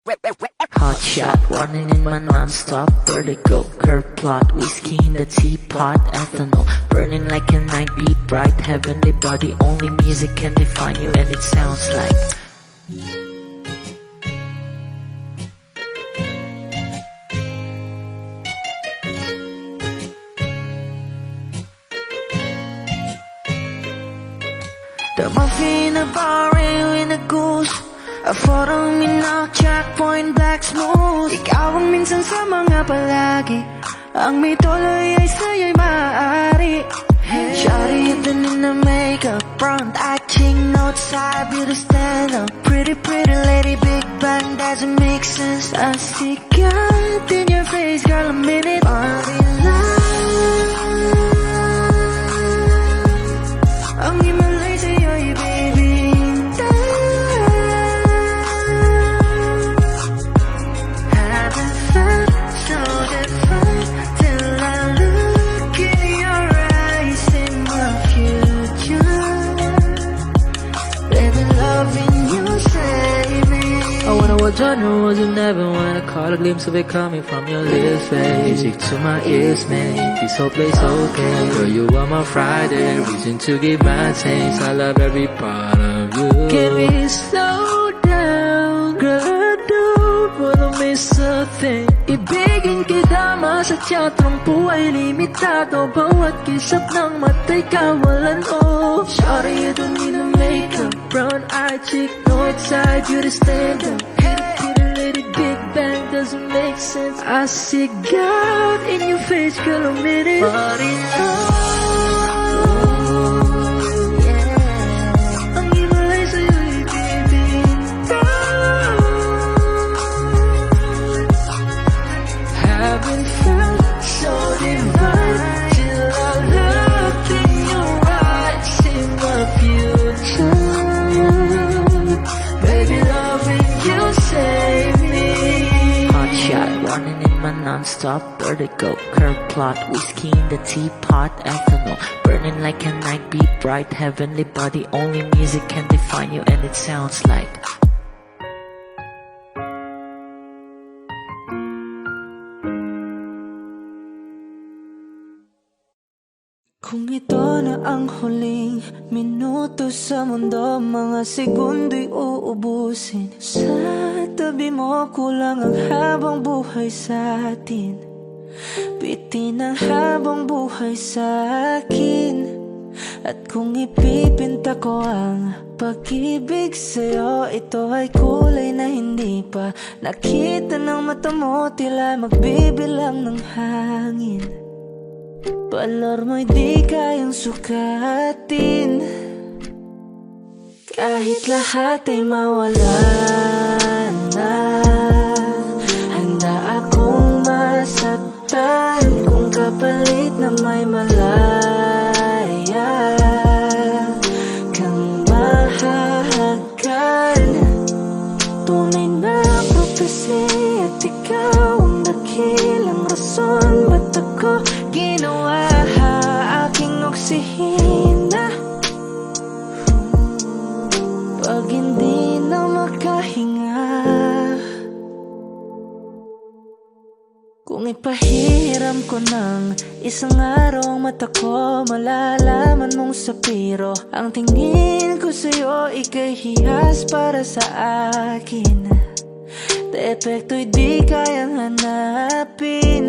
Hot shot, running in my non-stop vertigo. Curve plot, whiskey in the teapot, ethanol burning like a night beat, bright heavenly body. Only music can define you, and it sounds like the muffin, a bar, in a goose. A photo mina, checkpoint, black smooth. Ikaw ang minsan sa mga palagi. Ang may tuloy ay sa'yo'y maaari. Shawty even in the makeup, front acting outside, beauty stand up. Pretty lady, big bang, doesn't make sense. I see God in your face, girl, a minute. Party life. Ang himalay sa'yo'y baby. Genre wasn't never when I caught a glimpse of it coming from your lips, babe. Music to my ears, man. This whole place okay. Girl, you are my Friday, reason to give my taste. I love every part of you. Can we slow down, girl? I don't wanna miss a thing. Ibigin kita, masadya trangpo ay limitado. Bawat kisap ng mata'y kawalan, oh. Shawty, you don't need no makeup. Brown-eyed chick, north side, you to stand up. Big bang doesn't make sense. I see God in your face, girl, a minute. But it's yeah. Ang himalay sa'yo'y baby. Haven't felt so divine till I look in your eyes, in my future. Baby, loving you save me. Hot shot, running in my non-stop vertigo. Curve plot, whiskey in the teapot, ethanol burning like a night beat, bright heavenly body. Only music can define you, and it sounds like kung ito na ang huling minuto sa mundo, mga segundo'y uubusin. Sa tabi mo, kulang ang habang buhay sa atin. Bitin ang habang buhay sa akin. At kung ipipinta ko ang pag-ibig sa'yo, ito ay kulay na hindi pa nakita ng mata mo, tila magbibilang ng hangin. Balor mo'y di kayang sukatin. Kahit lahat ay mawala na, handa akong masaktan kung kapalit na may malaya kang mahahagkan. Tunay na prophecy at ikaw ang dakilang rason ba't ako ginawa aking oksihina. Pag hindi na makahinga, kung ipahiram ko ng isang araw ang mata ko, malalaman mong sapiro ang tingin ko sa'yo, ika'y hiyas para sa akin. Depekto'y di kayang hanapin.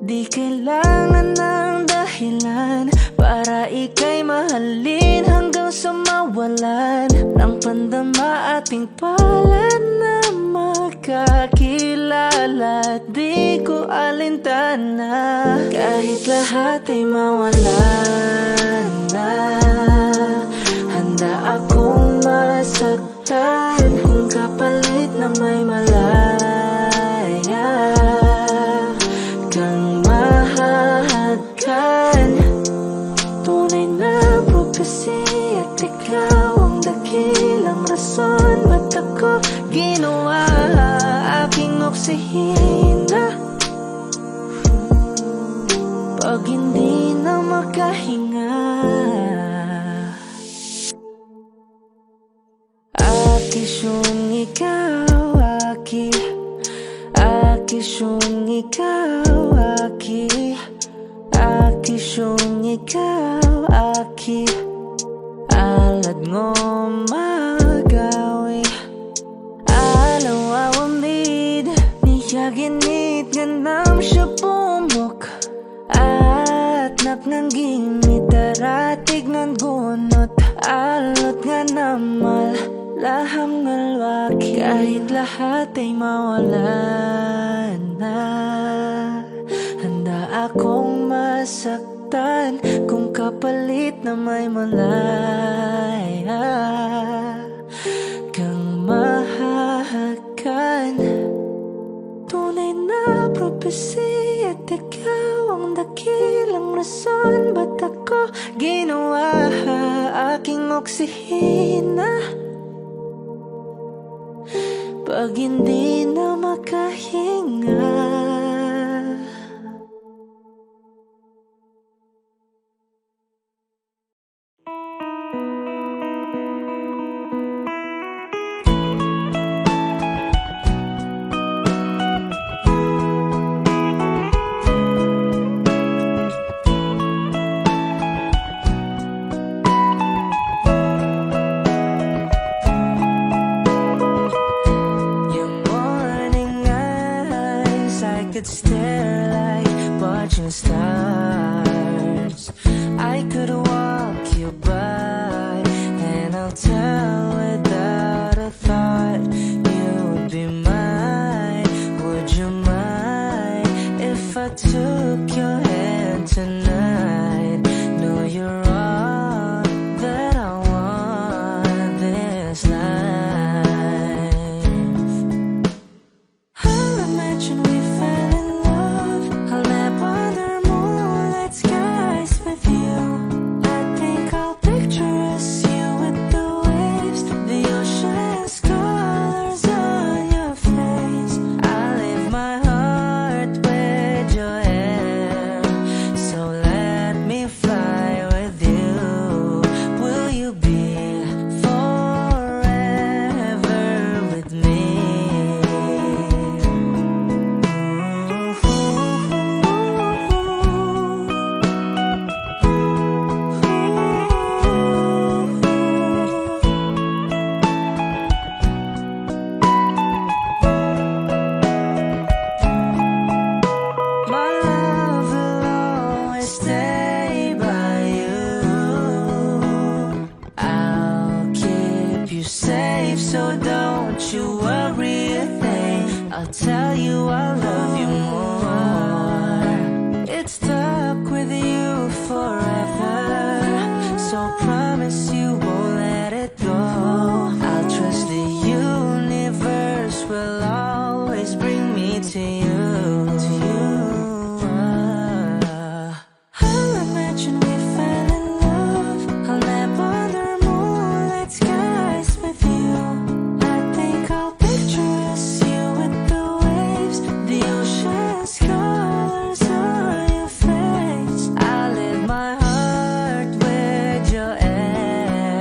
Di kailangan ng dahilan para ika'y mahalin hanggang sa mawalan ng pandama ating palad na makakilala. Di ko alintana kahit lahat ay mawalan na, handa akong masaktan kung kapalit na may malaya kang mahahagkan. Tunay na prophecy at ikaw ang dakilang rason ba't ako ginawa aking oksihina. Pag hindi na makahinga, at isyong ikaw aking Akisyong ikaw, Akisyong ikaw, alad ngo magawi alaw awamid niyaginit ganam siya pumok at naknanggimit daratig ngan gunot alot nga namal laham ngalwaki kahit lahat ay mawala na handa akong masaktan kung kapalit na may malaya kang mahahakan. Tunay na propesya at ikaw ang dakilang rason ba't ako ginawa aking oksihina pag hindi na makahinga. Could stare like watching stars. I could walk you by, and I'll tell without a thought you would be mine. Would you mind if I took your hand tonight? No, you're all that I want this life. I'll imagine we fell in love. I'll nap under moonlight skies with you. I think I'll picture us, you with the waves, the ocean's colors on your face. I leave my heart with your hair, so let me fly with you. Will you be forever with me? My love will always stay by you. I'll keep you safe, so don't you worry a thing. I'll tell you I love you more. It's stuck with you forever, so promise you won't let it go. I'll trust the universe will always bring me to you. I'll imagine we fell in love. I'll nap under moonlight skies with you. I think I'll picture us, you with the waves, the ocean's colors on your face. I leave my heart with your air,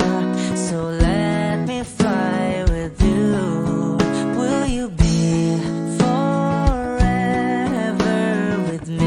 so let me fly with you. Will you be forever with me?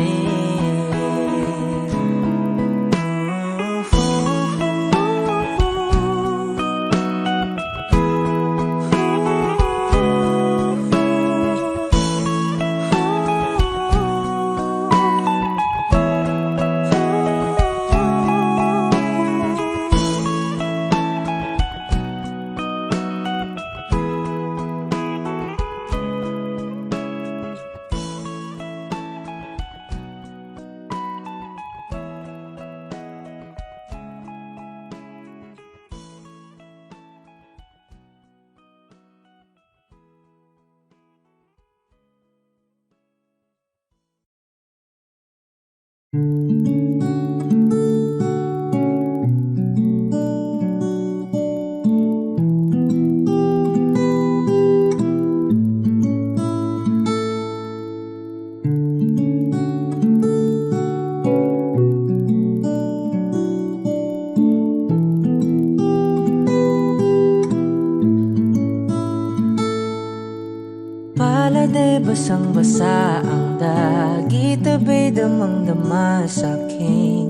Palad ay basang-basa ang dagit, abay damang-dama sa aking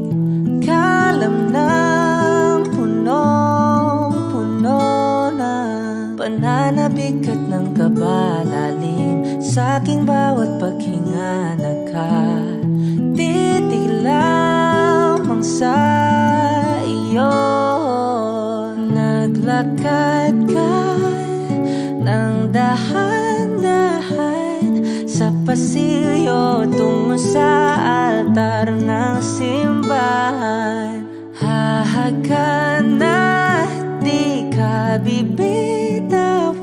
kalam ng punong-puno na pananabik at ng kabalalim sa aking bawat paghinga. Nakatitig lamang sa iyo, naglakad ka ng dahan-dahan sa pasilyo tungo sa altar ng simbahan. Hahagan at di ka bibitawan,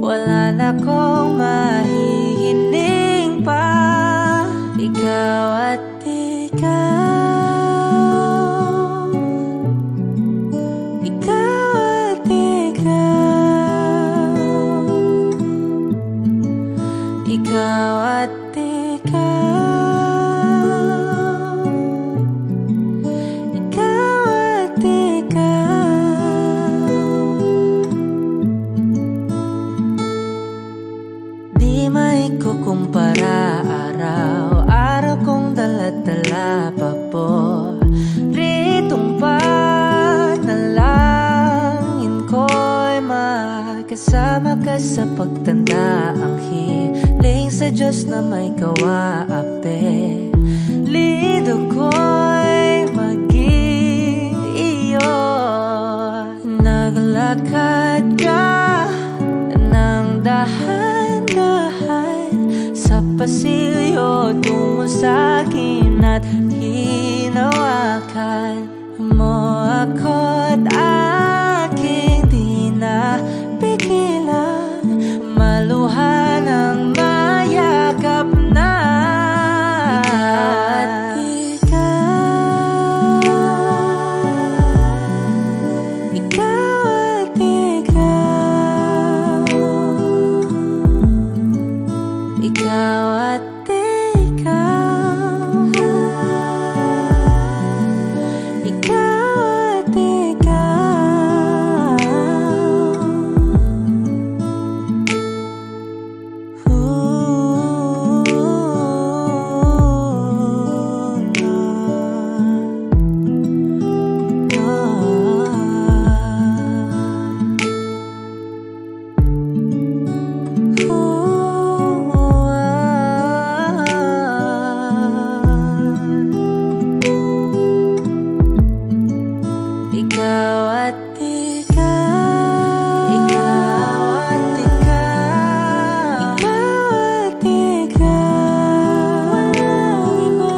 wala na kong mahihiling pa. Ikaw at ikaw, ikaw at ikaw, ikaw at ikaw, ikaw at ikaw. Di maikukumpara araw-araw kong dala-dala pa po ritong panalangin ko'y makasama ka sa pagtanda. Ang hiling sa Diyos na may kawaape, lido ko'y maging iyo. Naglakad ka ng dahan-dahan sa pasilyo tungo sa akin at hinawakan mo ako't aking di na pigilan, maluha ng mayakap na. Ikaw at ikaw, ikaw at ikaw, ikaw at ikaw. Ikaw at ikaw, ikaw at ikaw, ikaw at ikaw, walang iba.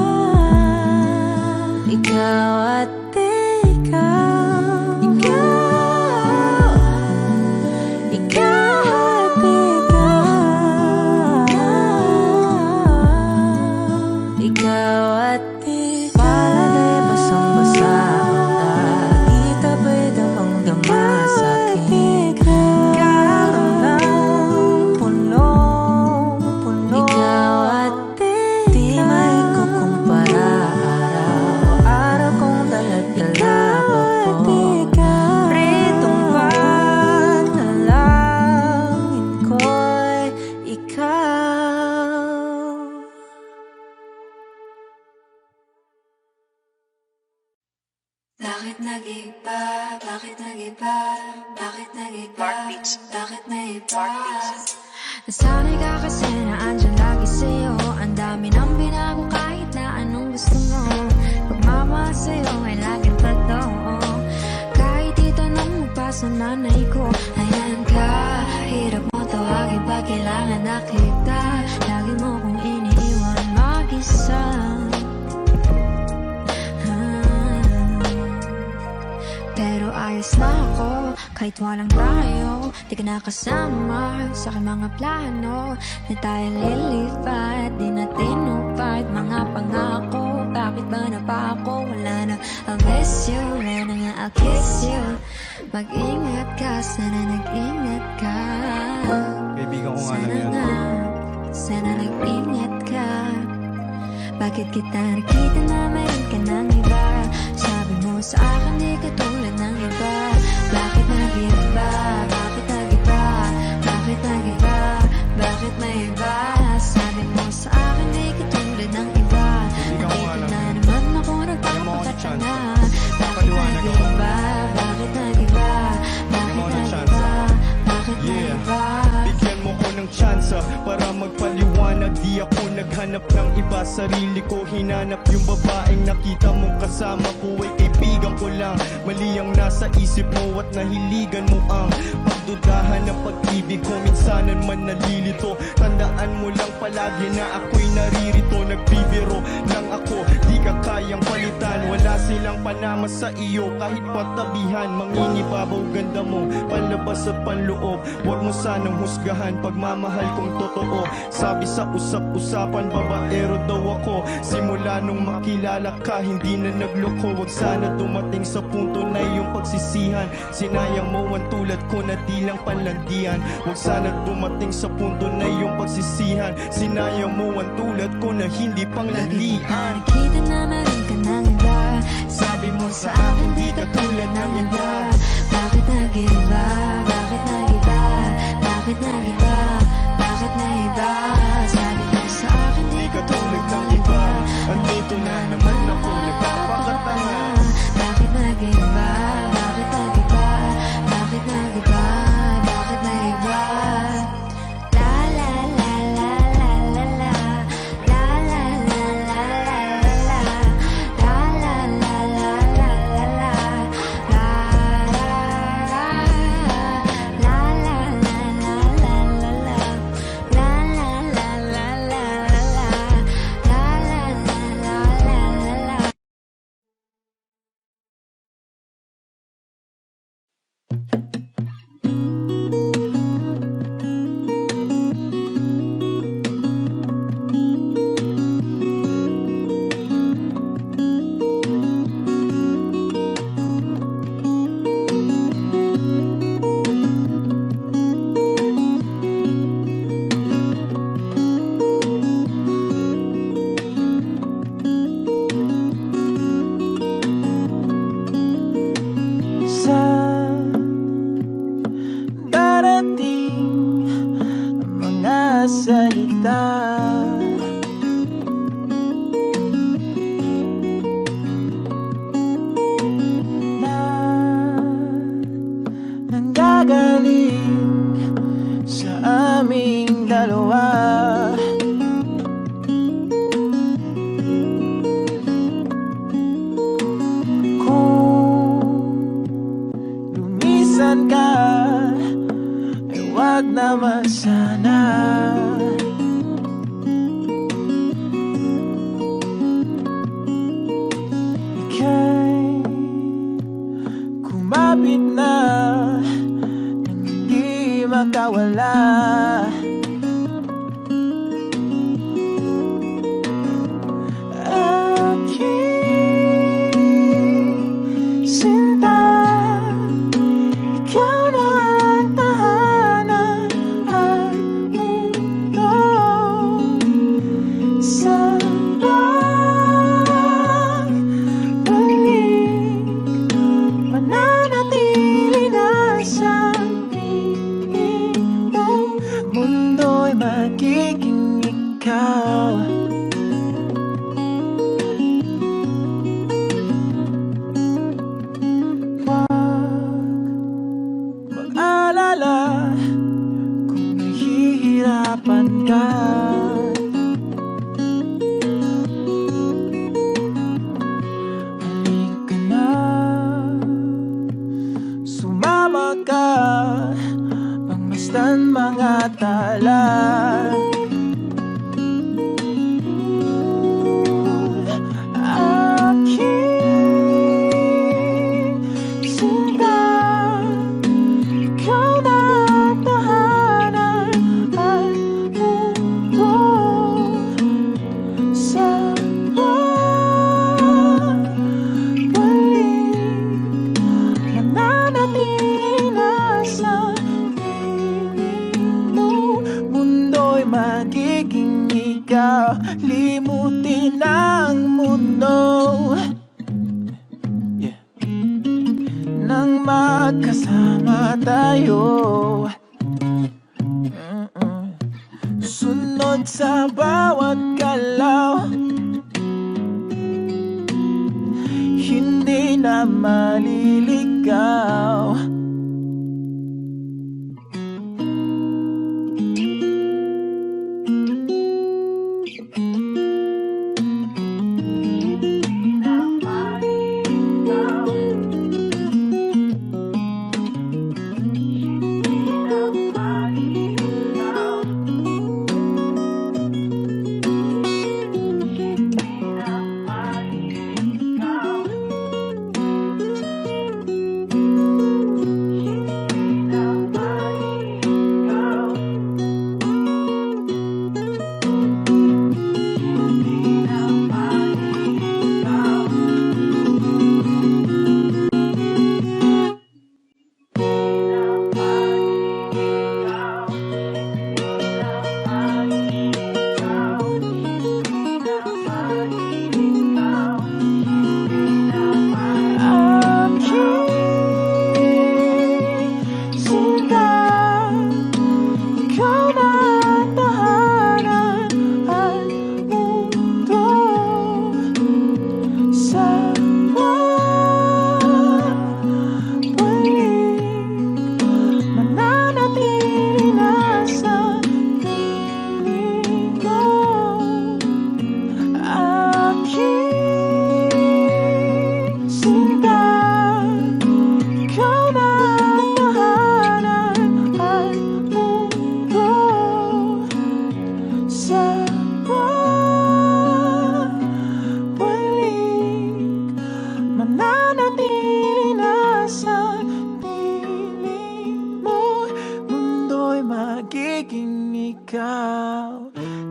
Ikaw at ikaw, ikaw, ikaw at ikaw, ikaw at ikaw. Palad ay basang-basa ang dagit, abay damang-dama sa aking kalam ng punong-puno. Ikaw at ikaw, di maikukumpara araw-araw kong dala-dala pa po ritong panalangin ko'y ikaw. Bakit nag-iba? Bakit nag-iba? Bakit nag-iba? Bakit nag-iba? Nasanay ka kasi na andyan lagi sa'yo. Ang dami nang binago kahit na anong gusto mo. Pagmamahal sa'yo ay laging totoo. Kahit itanong mo pa sa nanay ko, ayan ka, hirap mo tawagin pag kailangan na kita. Lagi mo kong iniiwan mag-isa. Pero ayos na ako, kahit walang tayo. Di ka nakasama sa aking mga plano. Na tayo lilipat, di natin upad mga pangako. Bakit ba na pa ako? Wala na, I'll miss you. Wala na nga, I'll kiss you. Mag-ingat ka, sana nag-ingat ka. Kaibigan ko nga lang yan. Sana nag-ingat ka. Bakit kita nakita na mayroon ka ng iba? Sabi mo sa akin di katulad ng iba. Bakit nag-iba? Bakit nag-iba? Bakit nag-iba? Bakit Di ako naghanap ng iba, sarili ko hinanap. Yung babaeng nakita mong kasama ko ay kaibigan ko lang. Mali ang nasa isip mo at nahiligan mo ang pagdudahan ng pag-ibig ko. Minsanan man nalilito, tandaan mo lang palagi na ako'y naririto. Nagbibiro lang ako, di ka kayang palitan. Wala silang panama sa iyo kahit patabihan. Mangingibabaw ganda mo, palabas at panloob. Huwag mo sanang husgahan pagmamahal kong totoo. Sabi sa usap-usapan, babaero daw ako. Simula nung makilala ka, hindi na nagloko. Huwag sana dumating sa punto na iyong pagsisihan. Sinayang mo ang tulad ko na di lang panlandian. Huwag sana dumating sa punto na iyong pagsisihan. Sinayang mo ang tulad ko na hindi panglandian. Nakita na meron ka ng iba. Sabi mo sa akin di ka tulad ng iba. Bakit nag-iba? Bakit nag-iba? Bakit nag-iba? Bakit nag-iba? Sabi mo sa akin di ka tulad ng iba. Andito na naman ako, nagpapakatanga. Bakit nag-iba? Bakit nag-iba? Bakit nag-iba? Bakit nag-iba? La la la la la la la. La la la la la la la. La la la la la la la. La la la la la la la. La la la la la la. La la la la la la la. Sa darating mga salita, na nanggagaling sa aming dalawa. Lumisan ka, ay wag naman sana. Ika'y kumapit na nang hindi makawala. Aking sinta, ikaw na ang tahanan at mundo. Sa pagbalik, mananatili na sa piling mo. Mundo'y magiging ikaw. Mag-alala kung nahihirapan ka. Halika na, sumama ka, pangmasdan mga tala. Aking sinta, ikaw na ang tahanan at mundo. Sa pagbalik, mananatili na sa piling mo. Mundo'y magiging ikaw, limutin ang mundo. Nang magkasama tayo, sunod sa bawat galaw, hindi na maliligaw.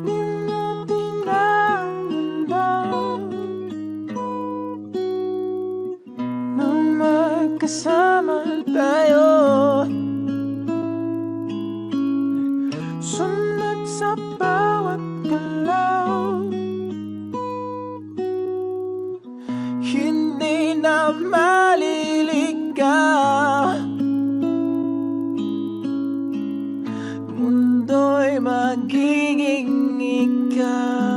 Di mo tinanggihan na magkasama tayo. Sunod sa bawat galaw, hindi na maliligaw. Mundo'y magiging ikaw.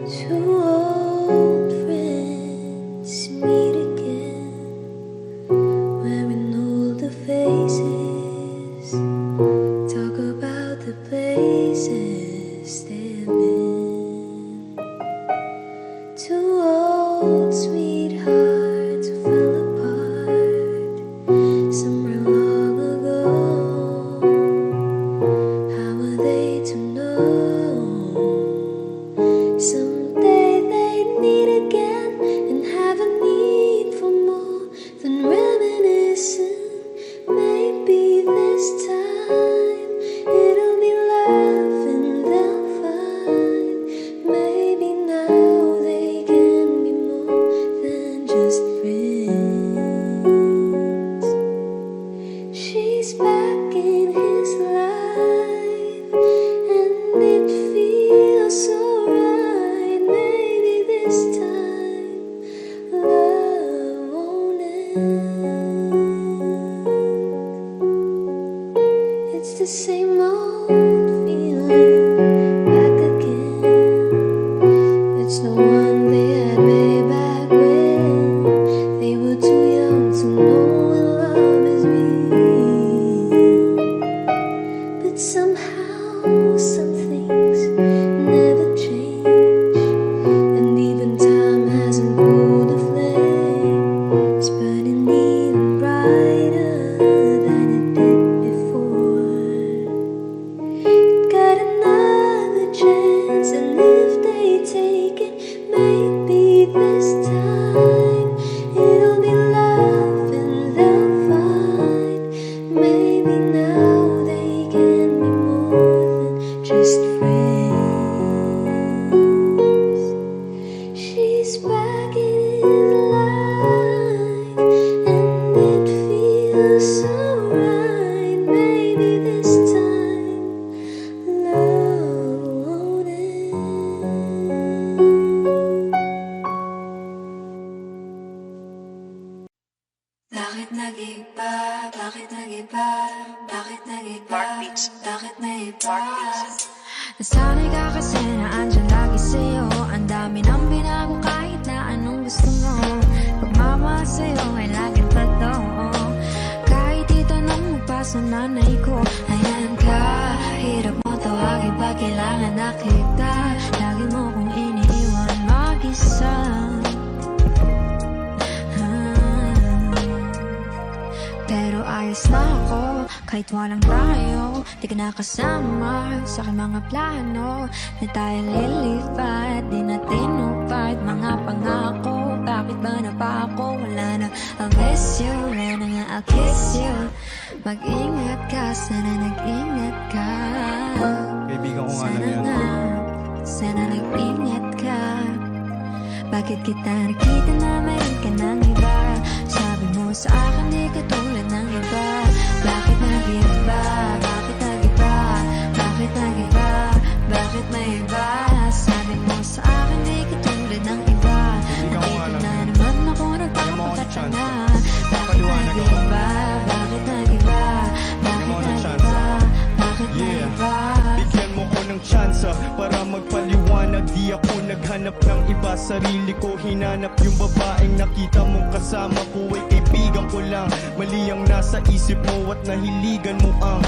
Two old friends meet again, wearing older faces, talk about the places they've been. Two old sweethearts who fell apart somewhere long ago. How were they to know? Someday they'd meet again and have a need for more than reminiscing. Maybe this time it'll be love and they'll find. Maybe now they can be more than just friends. She's back in his life and it feels so right. Maybe this time love won't end. It's the same old feeling back again. It's the one they had way back when they were too young to know when love is real. But somehow some things never change, and even time hasn't cooled the flame. It's burning even brighter than it did before. Got another chance, and if they take it, maybe this time it'll be love and they'll find. Maybe now they can be more than just friends. She's back in his life and it feels so right. Maybe this time love won't end. Bakit nag-iba? Bakit nag-iba? Bakit nag-iba? Bakit nag-iba? Nasanay ka kasi na andyan lagi sa'yo. Ang dami nang binago kahit na anong gusto mo. Pagmamahal sa'yo ay laging totoo. Kahit itanong mo pa sa nanay ko, ayan ka, hirap mo tawagin pag kailangan na kita. Lagi mo kong iniiwan mag-isa. Pero ayos na ako, kahit walang tayo. Di ka nakasama sa aking mga plano. Na tayo lilipat, di natin upad mga pangako. Bakit ba na pa ako? Wala na, I'll miss you. Wala na nga, I'll kiss you. Mag-ingat ka, sana nag-ingat ka. Kaibigan ko nga lang yan. Sana nag-ingat ka. Bakit kita nakita na mayroon ka ng iba? Sabi mo sa akin di katulad ng iba. Bakit nag-iba? Bakit nag-iba? Bakit nag-iba? Bakit may iba? Sabi mo sa akin di katulad ng iba. Nakita na naman ako nagpapakata na. Bakit nag-iba? Bakit nag-iba? Bakit nag-iba? Bakit nag-iba? Bigyan mo ko ng tsansa para magpaliwanag. Di ako naghanap ng iba, sarili ko hinanap. Yung babaeng nakita mong kasama ko ay kaibigan ko lang. Mali ang nasa isip mo at nahiligan mo ang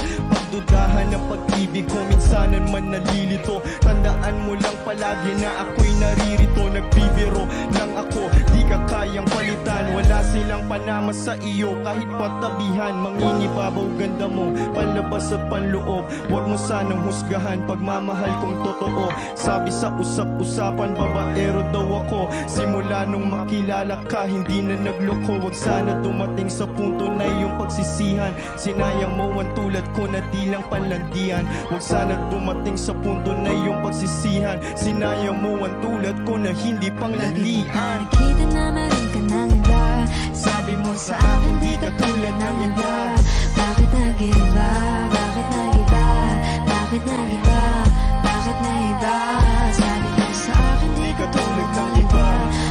pagdudahan ng pag-ibig ko, minsanan man nalilito. Tandaan mo lang palagi na ako'y naririto. Nagbibiro lang ako, di ka kayang palitan. Wala silang panama sa iyo, kahit patabihan. Manginibabaw ganda mo, palabas at panloob. Huwag mo sanang husgahan, pagmamahal kong totoo. Sabi sa usap-usapan, babaero daw ako. Simula nung makilala ka, hindi na nagloko. Huwag sana dumating sa punto na iyong pagsisihan. Sinayang mo ang tulad ko na di lang panlandian. Huwag sana dumating sa punto na iyong pagsisihan. Sinayang mo ang tulad ko na hindi panglandian. Nakita na meron ka ng iba. Sabi mo sa akin di ka tulad ng iba. Bakit nag-iba? Bakit nag-iba? Bakit nag-iba? Bakit nag-iba? Sabi mo sa akin di ka tulad ng iba.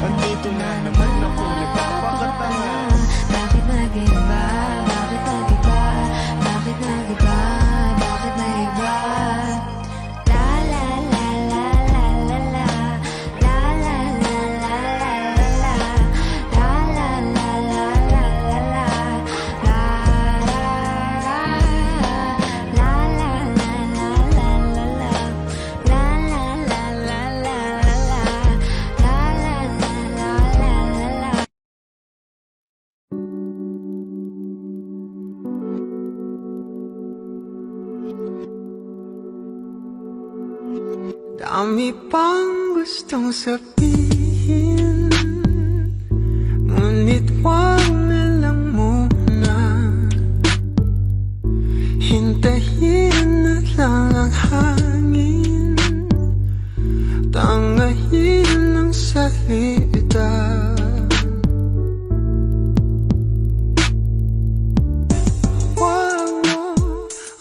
Andito na naman ako, nagpapakatanga. Bakit nag-iba? Bakit nag-iba? Bakit nag-iba? Bakit nag-iba? La la la la la la la. La la la la la la la. La la la la la la la. La la la la la la la. La la la la la la. La la la la la la la. Dami pang gustong sabihin, ngunit wag na lang muna. Hintayin na lang ang hangin, tangayin ang salita. Wag mo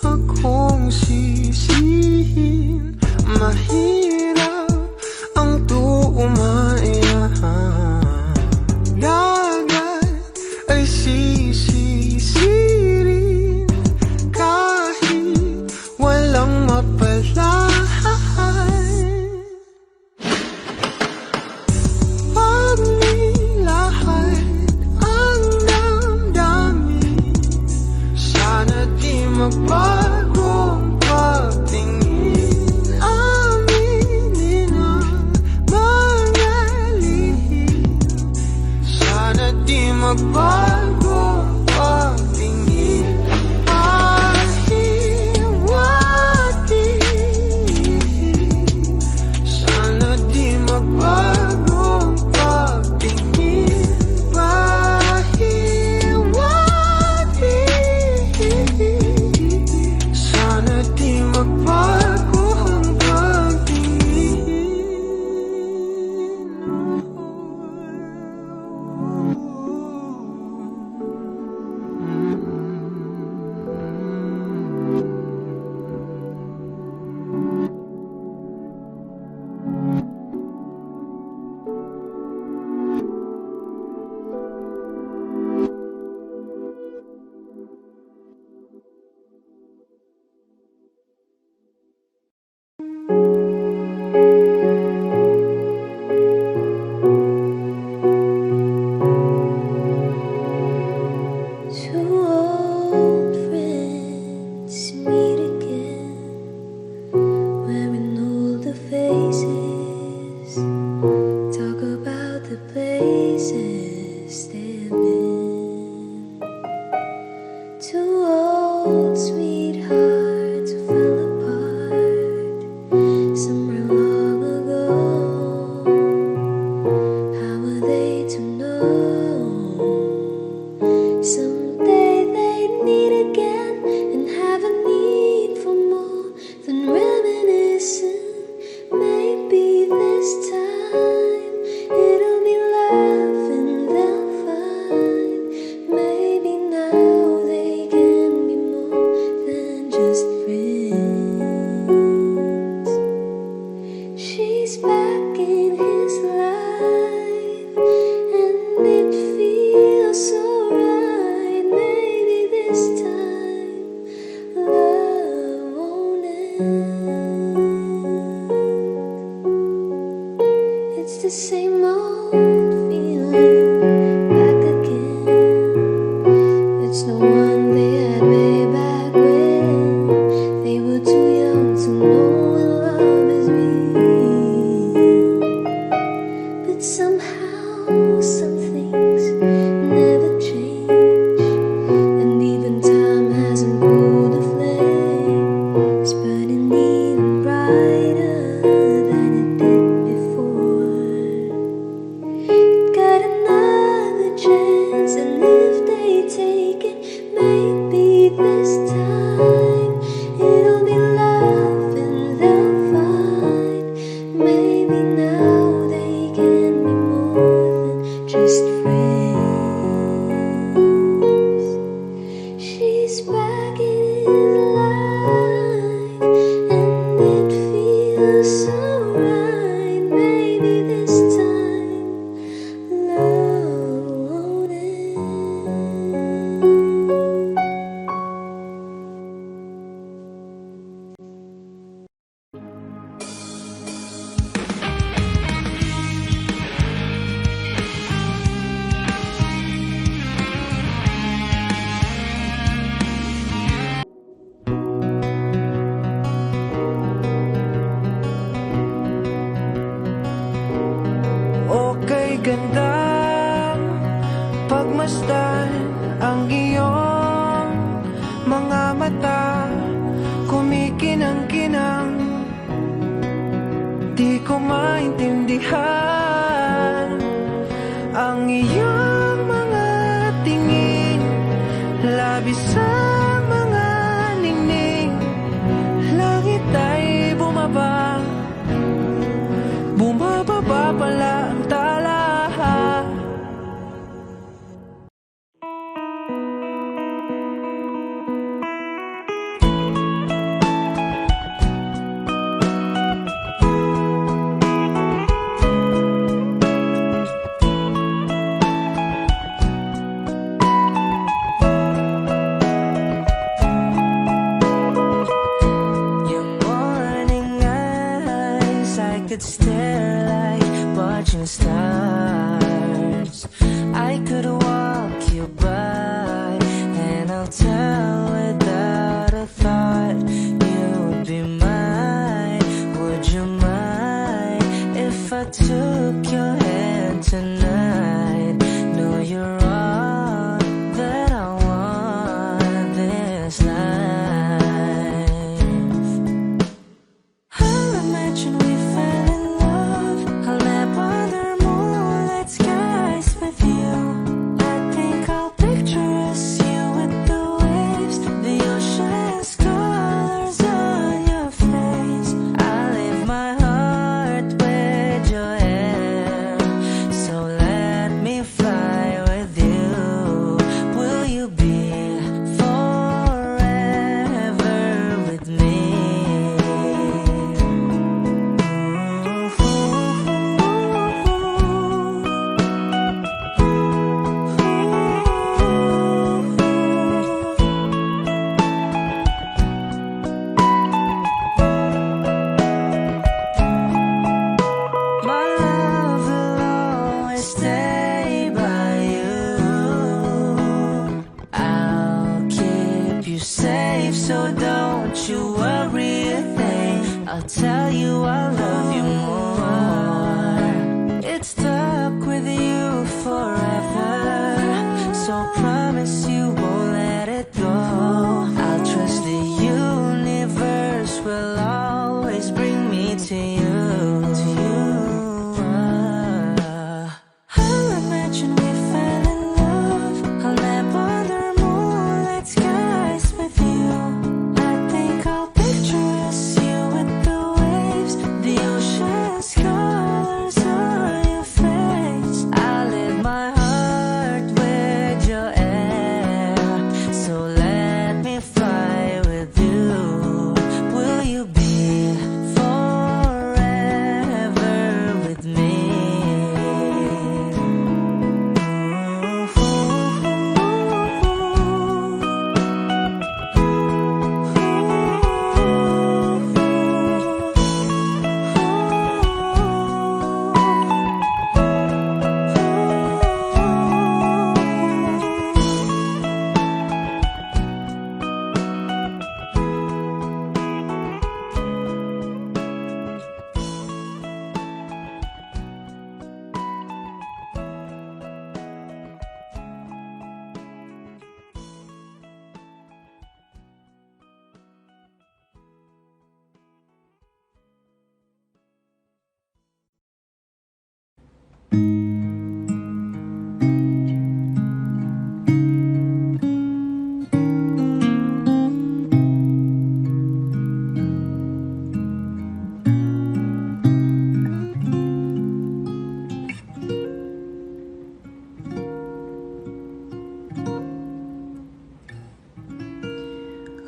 akong sisihin, mahirap ang tuumaya. Dagat ay sisisirin kahit walang mapalay. Pag nilahad ang damdamin, sana di magbagong pagtingin. Aminin ang mga lihim, sana di magbagong pagtingin. Pahiwati, sana di magbagong pagtingin. Pahiwati, sana di magbago ang pagtingin. Two old friends meet again, wearing older faces. Talk about the places they've been. Two old sweethearts who fell apart somewhere long ago. How were they to know? Someday they meet again and have a need for more than reminiscing. Maybe this time it'll be love and they'll find. Maybe now they can be more than just friends. She's back in his life and it feels so right. Maybe this time love won't end. It's the same old feeling back again. It's the one they had way back when. Di ko maintindihan ang iyong mga tingin, labis ang mga ningning. Langit ay bumaba, bumababa pala ang tala. Could stare like watching stars. I could walk you by, and I'll tell without a thought you would be mine. Would you mind if I took your hand tonight? No, you're all that I want this life. I'll imagine we fell in love. I'll nap under moonlit skies with you. I think I'll picture us, you with the waves, the ocean's colors on your face. I leave my heart with your hair, so let me fly with you. Will you be forever with me? My love will always stay by you. I'll keep you safe, so don't you worry a thing. I'll tell you I love you more. It's stuck with you forever, so promise you won't let it go. I'll trust the universe will always bring me to you. I'll imagine we fell in love. I'll nap under moonlit skies with you. I think I'll picture us, you with the waves, the ocean's colors on your face. I leave my heart with your air, so let me fly with you. Will you be forever with me?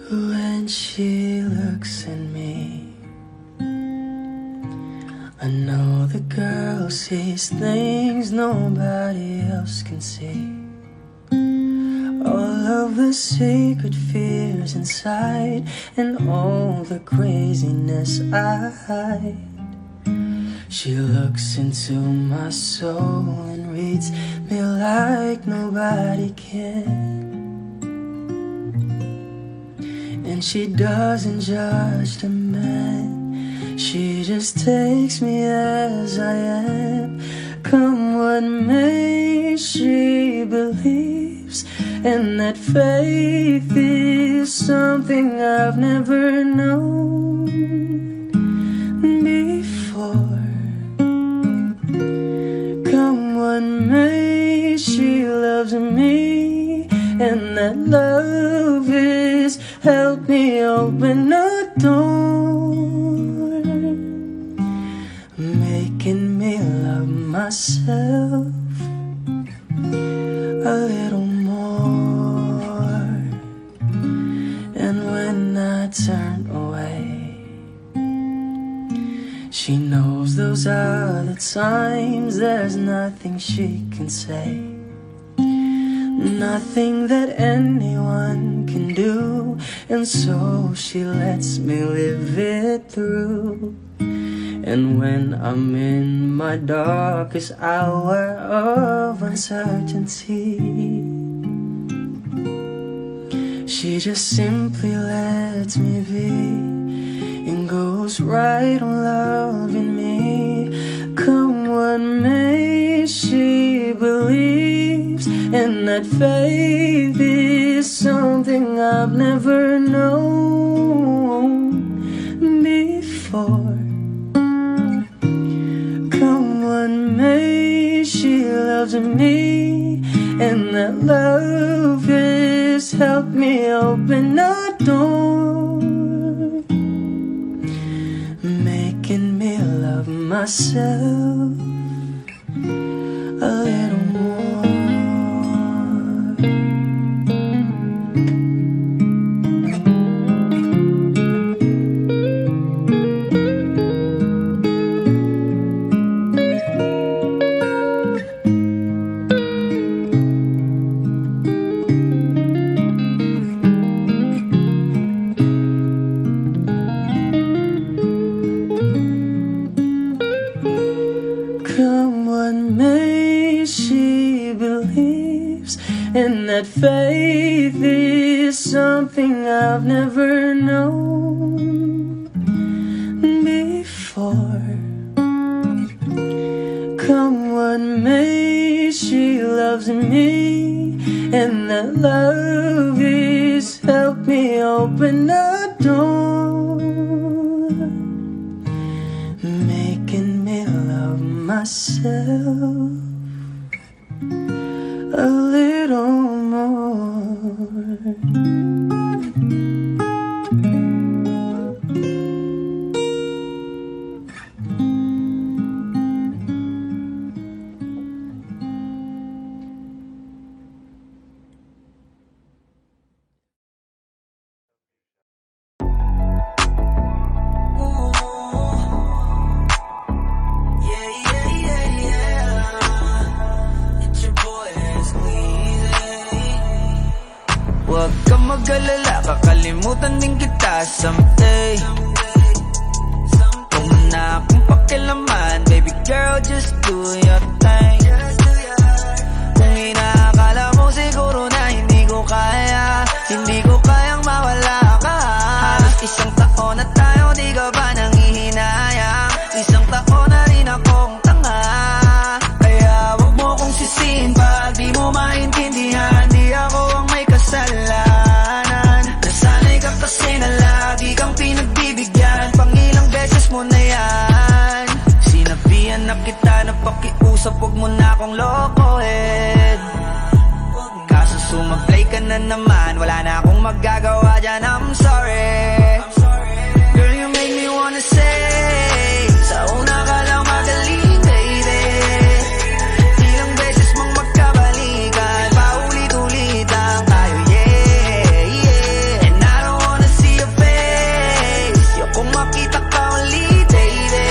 When she looks at me, I know the girl sees things nobody else can see. All of the secret fears inside, and all the craziness I hide. She looks into my soul and reads me like nobody can. And she doesn't judge the man, she just takes me as I am. Come what may, she believes, and that faith is something I've never known before. that love is help me open a door, making me love myself a little more. And when I turn away, she knows those are the times there's nothing she can say, nothing that anyone can do, and so she lets me live it through. And when I'm in my darkest hour of uncertainty, she just simply lets me be and goes right on loving me. Come what may, she believes, and that faith is something I've never known before. Come what may, she loves me, and that love has helped me open a door, making me love myself a little more. Come what may, she believes, and that faith is something I've never known before. Come what may, she loves me, and that love is helped me open a door, making me love myself a little more. Huwag kang mag-alala, kakalimutan din kita someday. Huwag mo na akong pakialaman, baby girl, just do your thing. Kung inaakala mo siguro na hindi ko kaya, hindi ko kayang mawala ka. Halos isang taon na tayo, di ka ba nangihinayang? Isang taon na rin akong tanga, kaya huwag mo kong sisihin pag di mo maintindihan. Di ako ang may kasalanan, nasanay ka kasi na lagi kang pinagbibigyan. Pangilang beses mo na yan, sinabihan na kita na pakiusap, huwag mo na akong lokohin. Kaso sumablay ka na naman, wala na akong magagawa dyan, I'm sorry. Girl, you make me wanna say, sa una ka lang magaling, baby. Ilang beses mong magkabalikan, paulit-ulit lang tayo, yeah, yeah. And I don't wanna see your face, ayokong makita ka ulit, baby.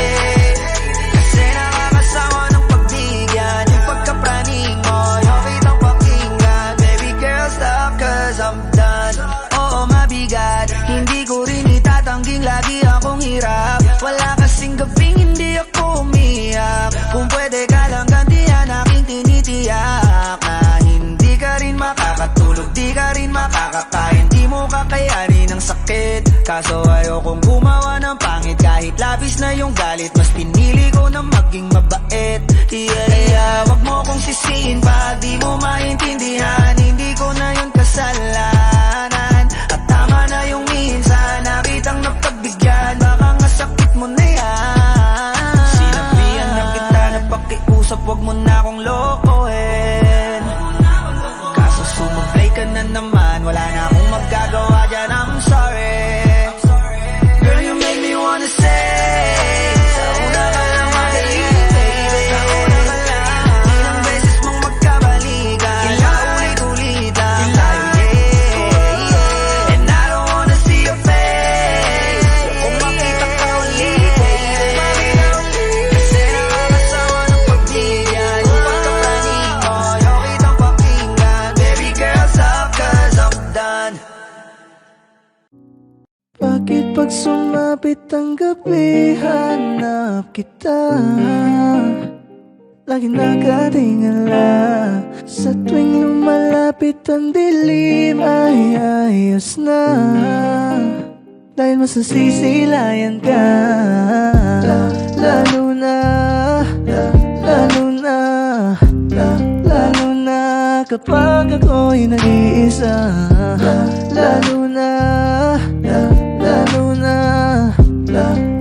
Kasi nakakasawa ng pagbigyan, yung pagkapraning mo, yung kitang pakinggan. Baby girl, stop cause I'm done. Oo, mabigat, hindi ko rin itatangging lagi akong hirap. Wala kasing gabing hindi ako umiyak. Kung pwede ka lang gantihan aking tinitiyak, na hindi ka rin makakatulog, di ka rin makakakain, di mo kakayanin ang sakit. Kaso ayokong gumawa ng pangit, kahit labis na yung galit, mas pinili ko na maging mabait, yeah. Kaya wag mo kong sisihin pag di mo maintindihan, hindi ko na yun kasalanan. At tama na yung minsan na kitang napagbigyan, baka nga sakit mo na yan. Sinabihan na kita na pakiusap, wag mo na akong lokohin. Kaso sumablay ka na naman, pag sumapit ang gabi, hanap kita. Lagi nakatingala. Sa tuwing lumalapit ang dilim ay ayos na, dahil masasisilayan ka. Lalo na, lalo na, lalo na kapag ako'y nag-iisa. Lalo na, lalo na,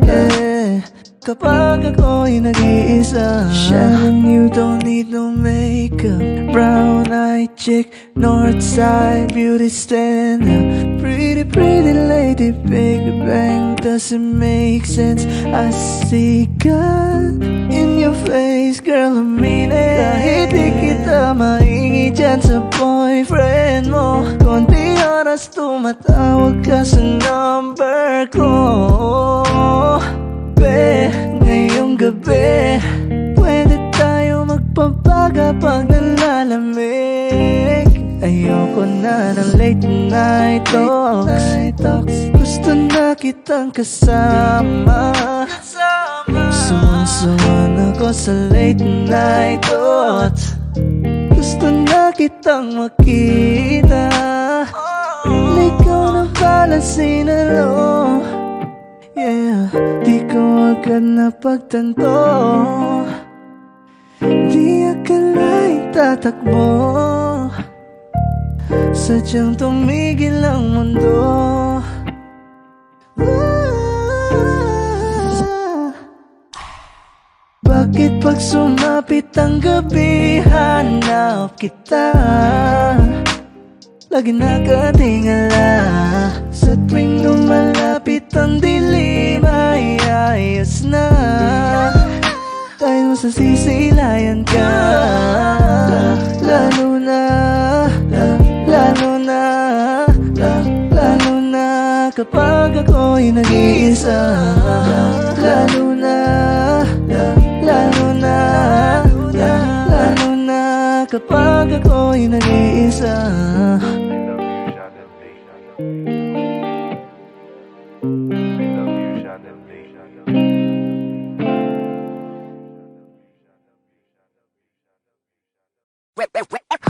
yeah, kapag ako'y nag-iisa. Sharon, you don't need no makeup. Brown-eyed chick, Northside beauty standard. Pretty, pretty lady, Big Bang doesn't make sense. I see God in your face, girl, I mean it. Kahit di kita maingi dyan sa boyfriend mo, konti oras tumatawag ka sa number ko. Ngayong gabi, pwede tayo magpapaga pag nalalamig. Ayoko na ng late night talks. Gusto na kitang kasama. Suwan ako sa late night thoughts. Gusto na kitang makita. Ikaw na pala sinalo. Yeah, di ko agad napagtanto. Di akala'y tatakbo, sadyang tumigil ang mundo. Bakit pag sumapit ang gabi, hanap kita. Lagi nakatingala. Sa tuwing lumalapit ang dilim ay ayos na, dahil masasisilayan ka. Lalo na, lalo na, lalo na kapag ako'y nag-iisa. Lalo na, lalo na, lalo na kapag ako'y nag-iisa.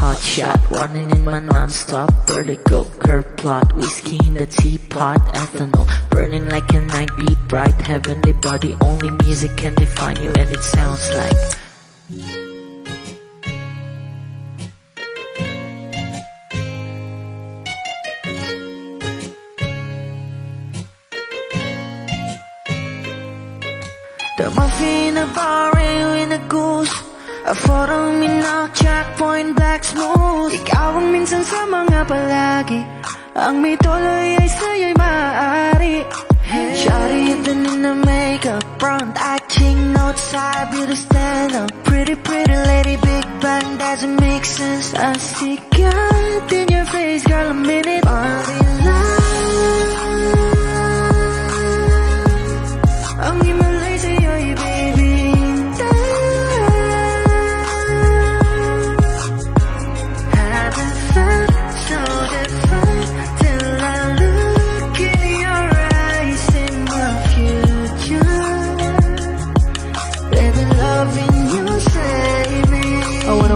Hot shot, running in my non-stop vertigo. Curve plot, whiskey in the teapot, ethanol burning like a night beat bright. Heavenly body, only music can define you, and it sounds like the muffin, a bar, in a goose. A photo minnow, checkpoint, black smooth. Ikaw ang minsan sa mga palagi, ang may tuloy ay sa'yo'y maaari. Shawty even in the makeup, brown-eyed chick, Northside beauty stand-up. Pretty, pretty lady, Big Bang doesn't make sense. I see God in your face, girl, a minute. Body line, ang himalay sa'yo'y baby.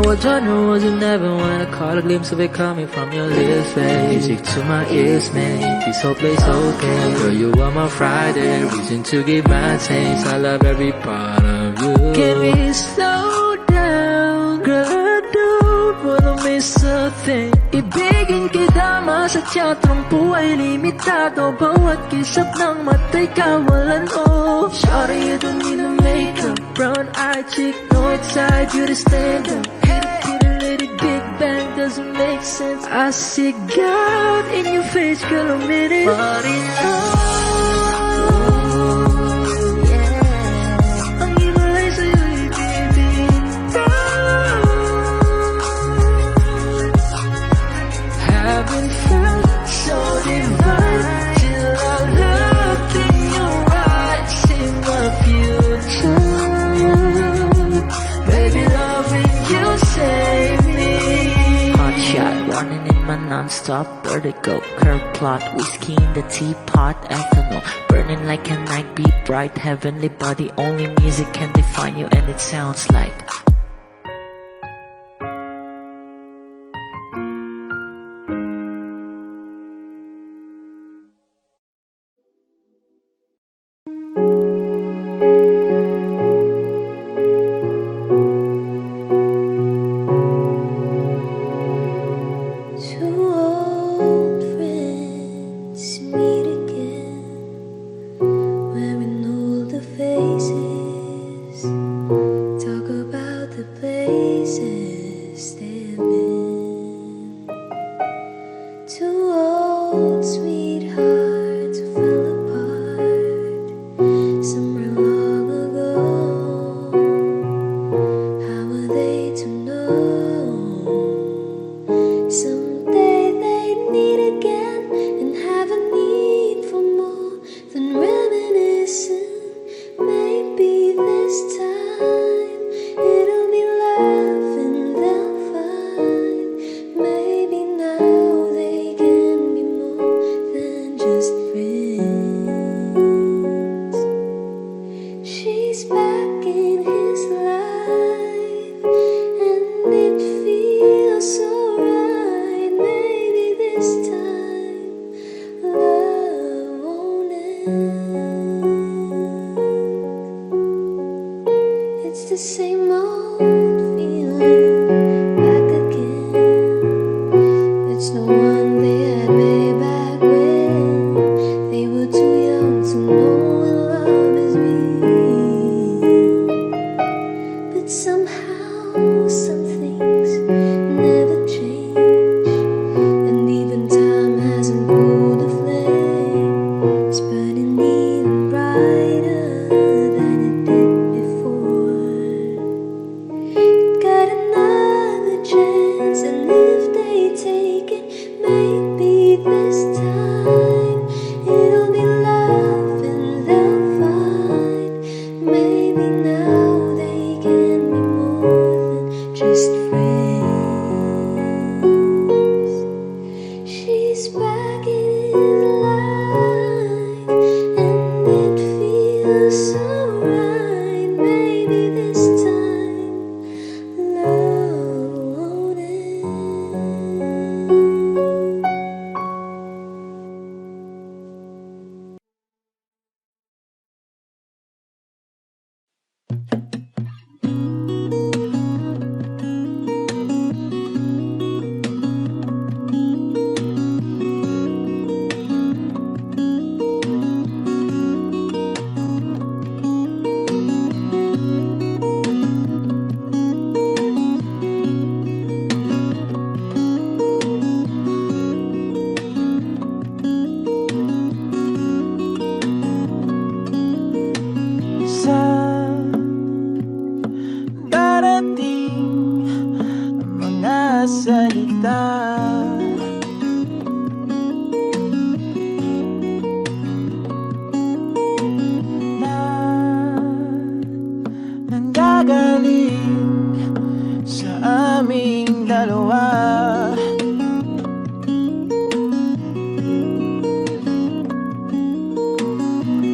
What genre was you never when I caught a glimpse of it coming from your lips, babe. Music to my ears, man, this whole place okay. Girl, you are my Friday, reason to give my taste. I love every part of you. Can we slow down, girl, I don't wanna miss a thing. Ibigin kita, masadya, trangpo ay limitado. Bawat kisap ng mata'y kawalan, oh. Shawty, you don't need no makeup. Brown-eyed chick, Northside beauty stand-up. Big Bang doesn't make sense. I see God in your face, girl, a minute. Body yeah. Ang himalay sa'yo'y baby. Haven't felt so divine till I looked in your eyes, in the future. Baby, loving you save me. Hot shot, running in my non non-stop vertigo. Curve plot, whiskey in the teapot, ethanol burning like a night, be bright, heavenly body. Only music can define you, and it sounds like Two old friends meet again, wearing older faces. Talk about the places they've been. Two old sweethearts who fell apart somewhere long ago. How were they to know? Someday they'd meet again and have a need for more than reminiscing. Maybe this time it'll be love and they'll find. Maybe now they can be more than just friends. She's back in his life and it feels so right. Maybe this time love won't end. It's the same old feeling back again. It's the one they had way back when they were too young to know what love is real. But somehow some things never change, and even time hasn't cooled the flame. It's burning even brighter than it did before. It got another chance, and if they take it, maybe this time it'll be love and they'll find. Maybe now they can be more than just friends. She's back in his life and it feels so right. Maybe this time love won't end. Sa darating mga salita, na nanggagaling sa aming dalawa.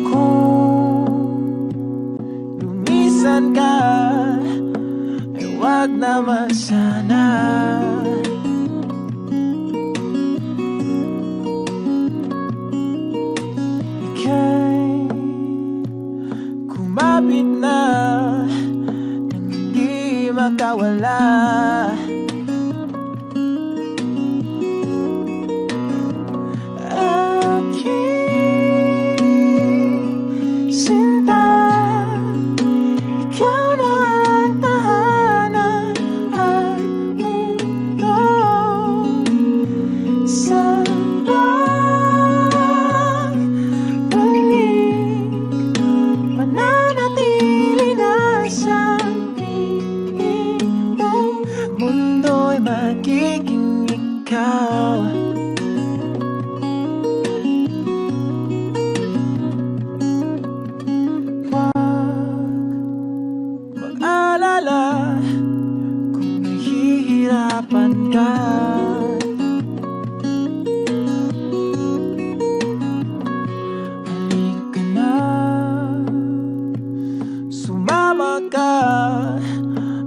Kung lumisan ka, ay wag naman sana. Ika'y kumapit na nang hindi makawala. Aking sinta, ikaw na ang tahanan at mundo. Sa pagbalik, mananatili na sa iyong mundo'y magiging ikaw. Mag-alala kung nahihirapan ka.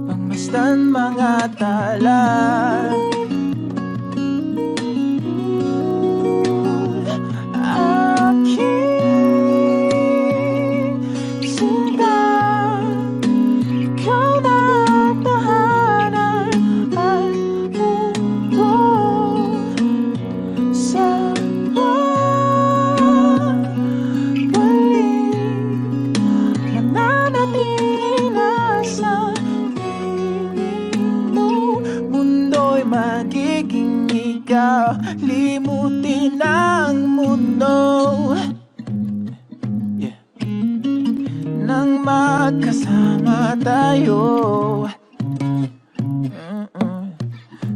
Pagmasdan mga tala. Aking sinta, ikaw na tahanan at mundo sa balik. Nananatili na sa piling mo. Mundo'y magiging ikaw, limutin ang mundo. Nang magkasama tayo,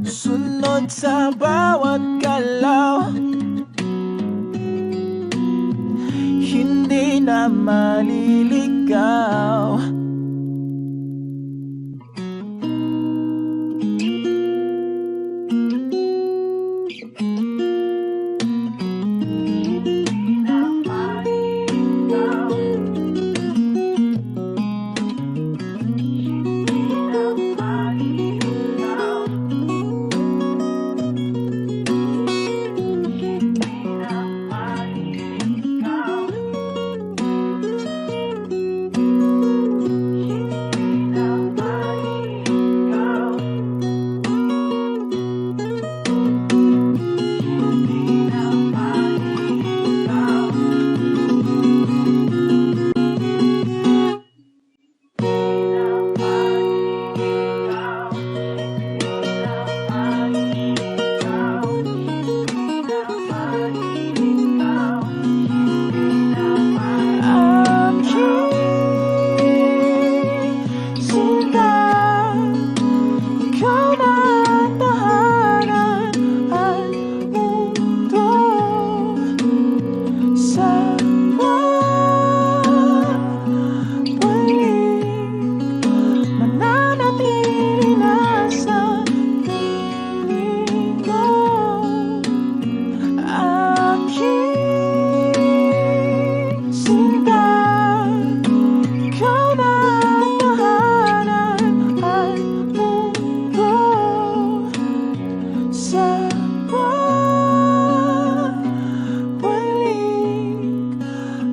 sunod sa bawat galaw, hindi na maliligaw.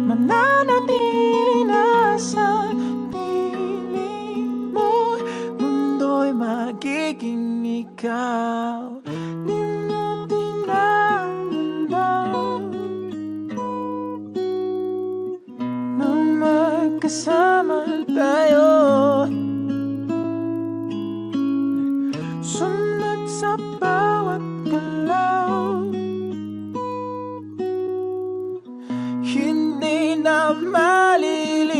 Mananatili na sa piling mo. Mundo'y magiging ikaw, limutin ang mundo. Nang magkasama tayo, sunod sa bawat galaw, hindi na maliligaw.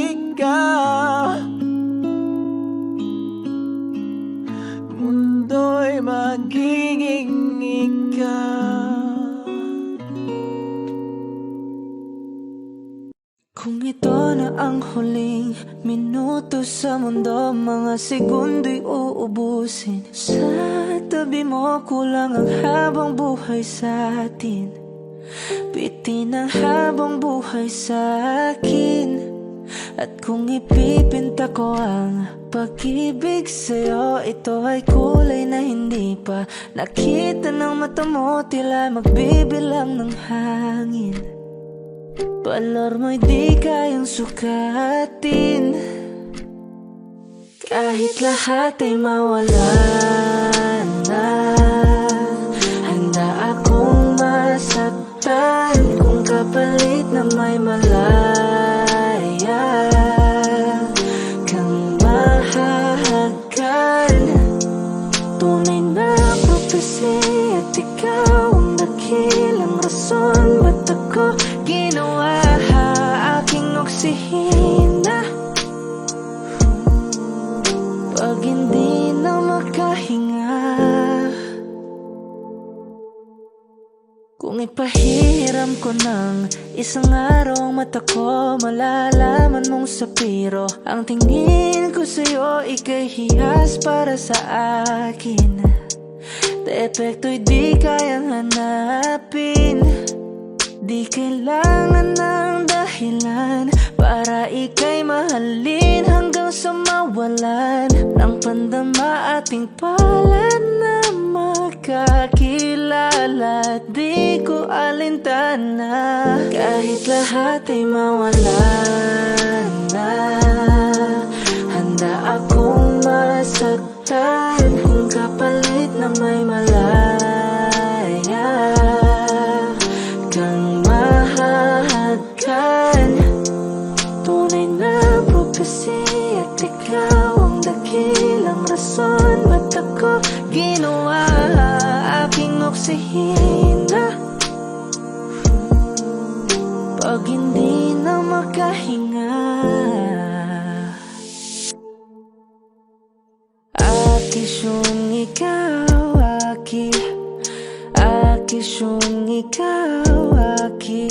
Mundo'y magiging ikaw. Kung ito na ang huling minuto sa mundo, mga segundo'y uubusin. Sa tabi mo kulang ang habang buhay sa atin. Bitin ang habang buhay sa akin. At kung ipipinta ko ang pag-ibig sa'yo, ito ay kulay na hindi pa nakita ng mata mo, tila magbibilang ng hangin. Valor mo'y di kayang sukatin, kahit lahat ay mawala na. Handa akong masaktan kung kapalit na may malaya kang mahahagan. Tunay na prophecy at ikaw ang dakilang rason ba't ako ginawa aking oksihina. Pag hindi na makahinga, kung ipahiram ko ng isang araw ang mata ko, malalaman mong sapiro ang tingin ko sa'yo, ika'y hiyas para sa akin. Depekto'y di kayang hanapin, di kailangan ng dahilan para ika'y mahalin hanggang sa mawalan ng pandama ating palad na magkakilala. Di ko alintana kahit lahat ay mawalan na. Handa akong masaktan kung kapalit na may malaya kang mahahagkan. Tunay na prophecy at ikaw ang dakilang rason ba't ako ginawa aking oksihina pag hindi na makahinga. Akisyong ikaw, aki. Akisyong ikaw, aki.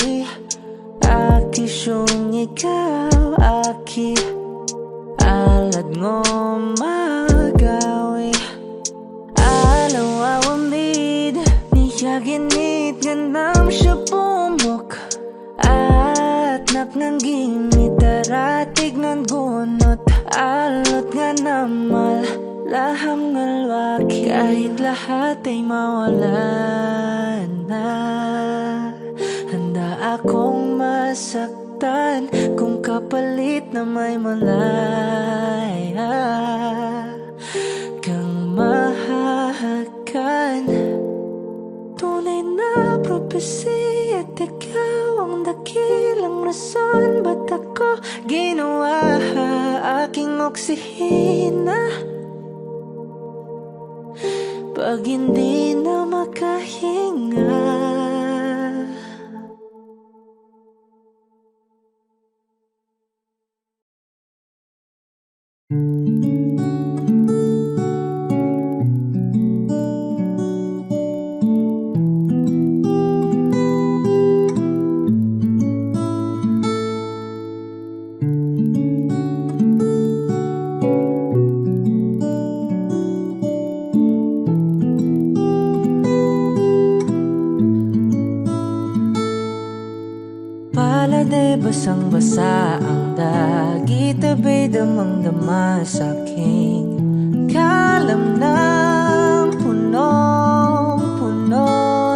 Akisyong ikaw, aki. Alad ngo magawi alaw awamid niya ginit ganam siya pumok at naknangging mitaratig ng gunot alot nga namal laham ngalwaki kahit lahat ay mawalan na. Handa akong masaktan kung kapalit na may malaya kang mahahagkan. Tunay na prophecy at ikaw ang dakilang rason ba't ako ginawa aking oksihina pag hindi na makahinga. Pala'y basang-basa ang dagit, abay damang-dama sa'king kalam ng punong-puno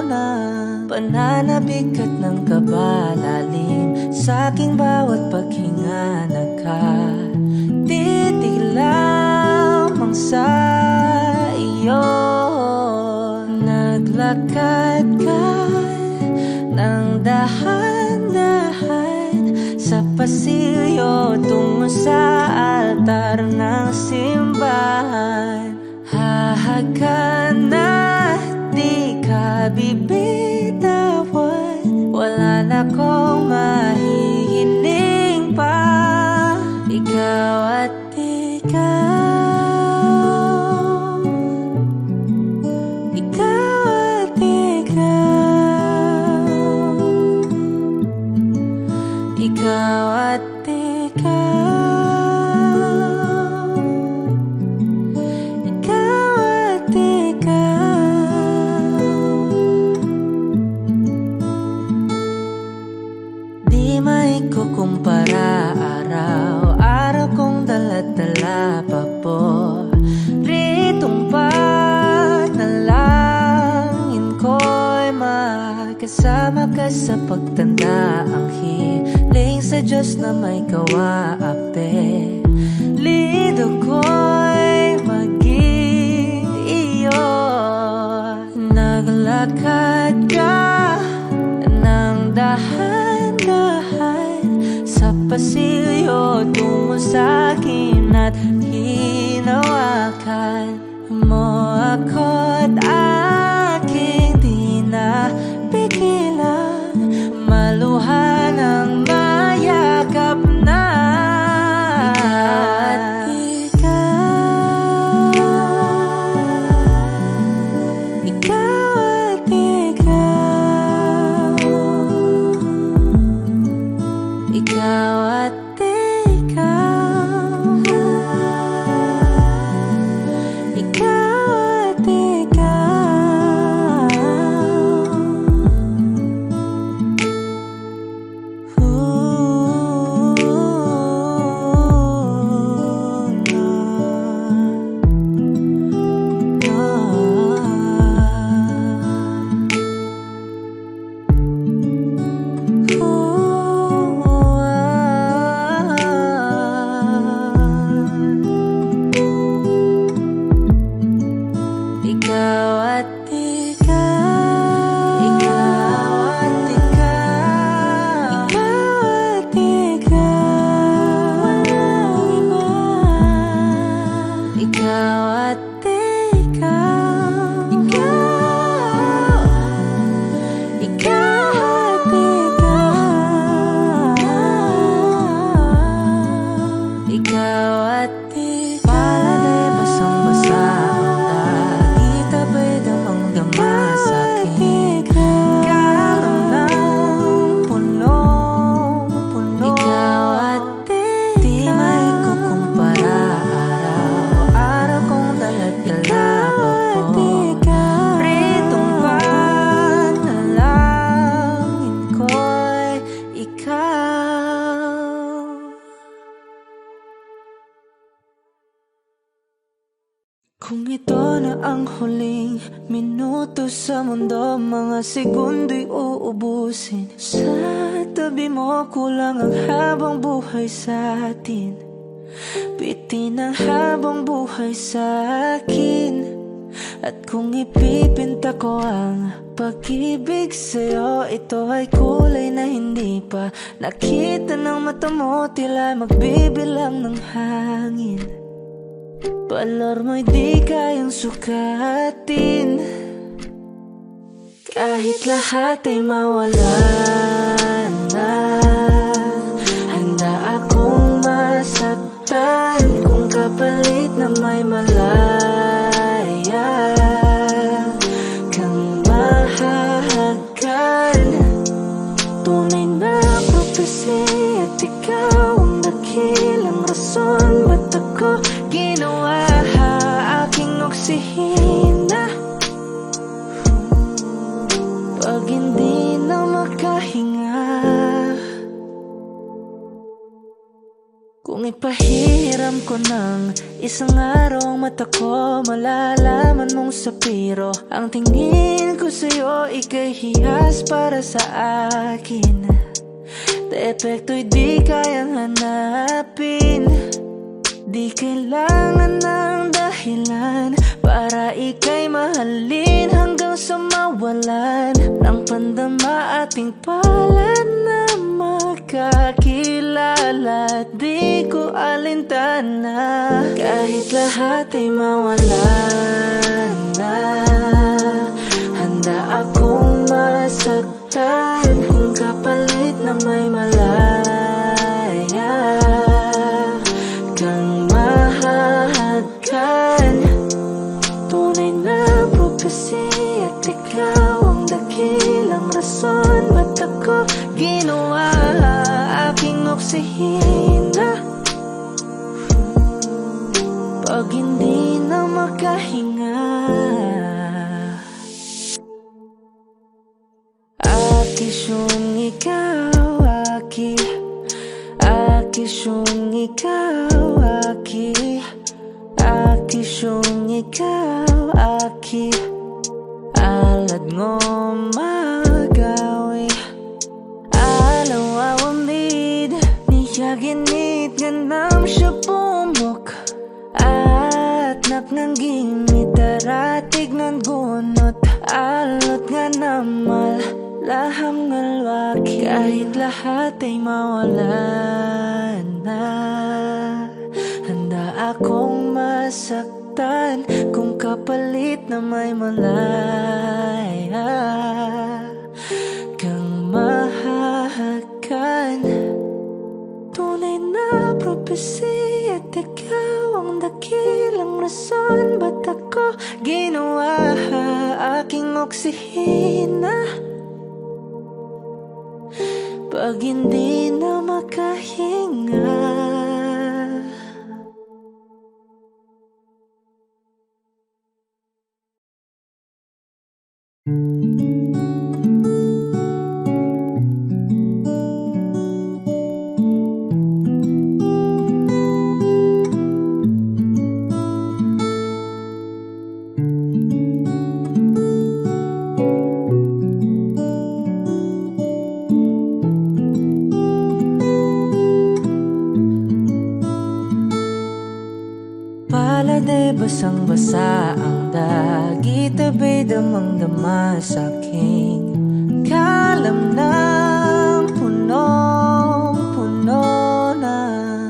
na pananabik at ng kabalalim sa'king bawat paghinga. Nakatitig lamang sa iyo, naglakad ka ng dahan-dahan sa pasilyo tungo sa altar ng simbahan. Hahagan na di ka bibitawan, wala na kong mahihiling pa. Ikaw at ikaw, ikaw at ikaw, ikaw at ikaw, ikaw at ikaw. Di maikukumpara araw-araw kong dala-dala pa po ritong panalangin ko'y makasama ka sa pagtanda. Ang hiling sa Diyos na may kawaape, lido ko'y maging iyo. Naglakad ka ng dahan-dahan sa pasilyo tungo sa'kin at hinawakan mo ako't aking di na pigilan, maluhan ang mayakap na. Ikaw at ikaw, ikaw at ikaw, ikaw at ikaw, Kung ito na ang huling minuto sa mundo, mga segundo'y uubusin. Sa tabi mo kulang ang habang buhay sa atin. Bitin ang habang buhay sa akin. At kung ipipinta ko ang pag-ibig sa'yo, ito ay kulay na hindi pa nakita ng mata mo, tila magbibilang ng hangin. Balor mo'y di kayang sukatin, kahit lahat ay mawala na. Handa akong masaktan kung kapalit na may malaya kang mahahagan. Tunay na prophecy at ikaw ang dakilang rason ba't ako ginawa aking oksihina. Pag hindi na makahinga, kung ipahiram ko ng isang araw ang mata ko, malalaman mong sapiro ang tingin ko sa'yo, ika'y hiyas para sa akin. Depekto'y di kayang hanapin, di kailangan ng dahilan para ika'y mahalin hanggang sa mawalan ng pandama ating palad na magkakilala. Di ko alintana kahit lahat ay mawalan na. Handa akong masaktan kung kapalit na may malaya kang mahahagan. Tunay na prophecy at ikaw ang dakilang rason ba't ako ginawa aking oksihina. Pag hindi na makahinga, akisyong ikaw, akisyong ikaw, akisyong ikaw, alad ngo magawi alaw awamid niya ginit ganam siya pumok at naknangging mitaratig ng gunot alot nga namal laham ngalwaki kahit lahat ay mawalan na. Handa akong masaktan kung kapalit na may malaya kang mahahagan. Tunay na prophecy at ikaw ang dakilang rason ba't ako ginawa aking oksihina. Pag hindi na makahinga, palade basang-basa ang dagit, abay damang-dama sa aking kalam ng punong-puno na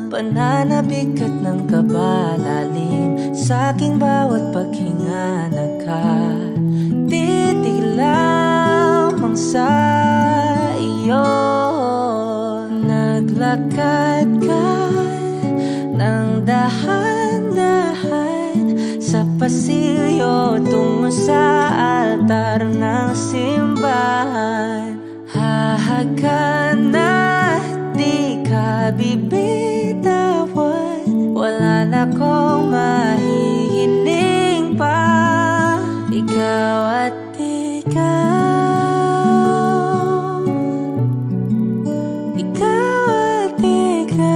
pananabik at ng kabalalim sa aking bawat paghinga. Nakatitig lamang sa iyo, naglakad ka ng dahan-dahan sa pasilyo tungo sa altar ng simbahan. Hahagan at di ka bibitawan, wala na kong mahihiling pa. Ikaw at ikaw, ikaw at ikaw,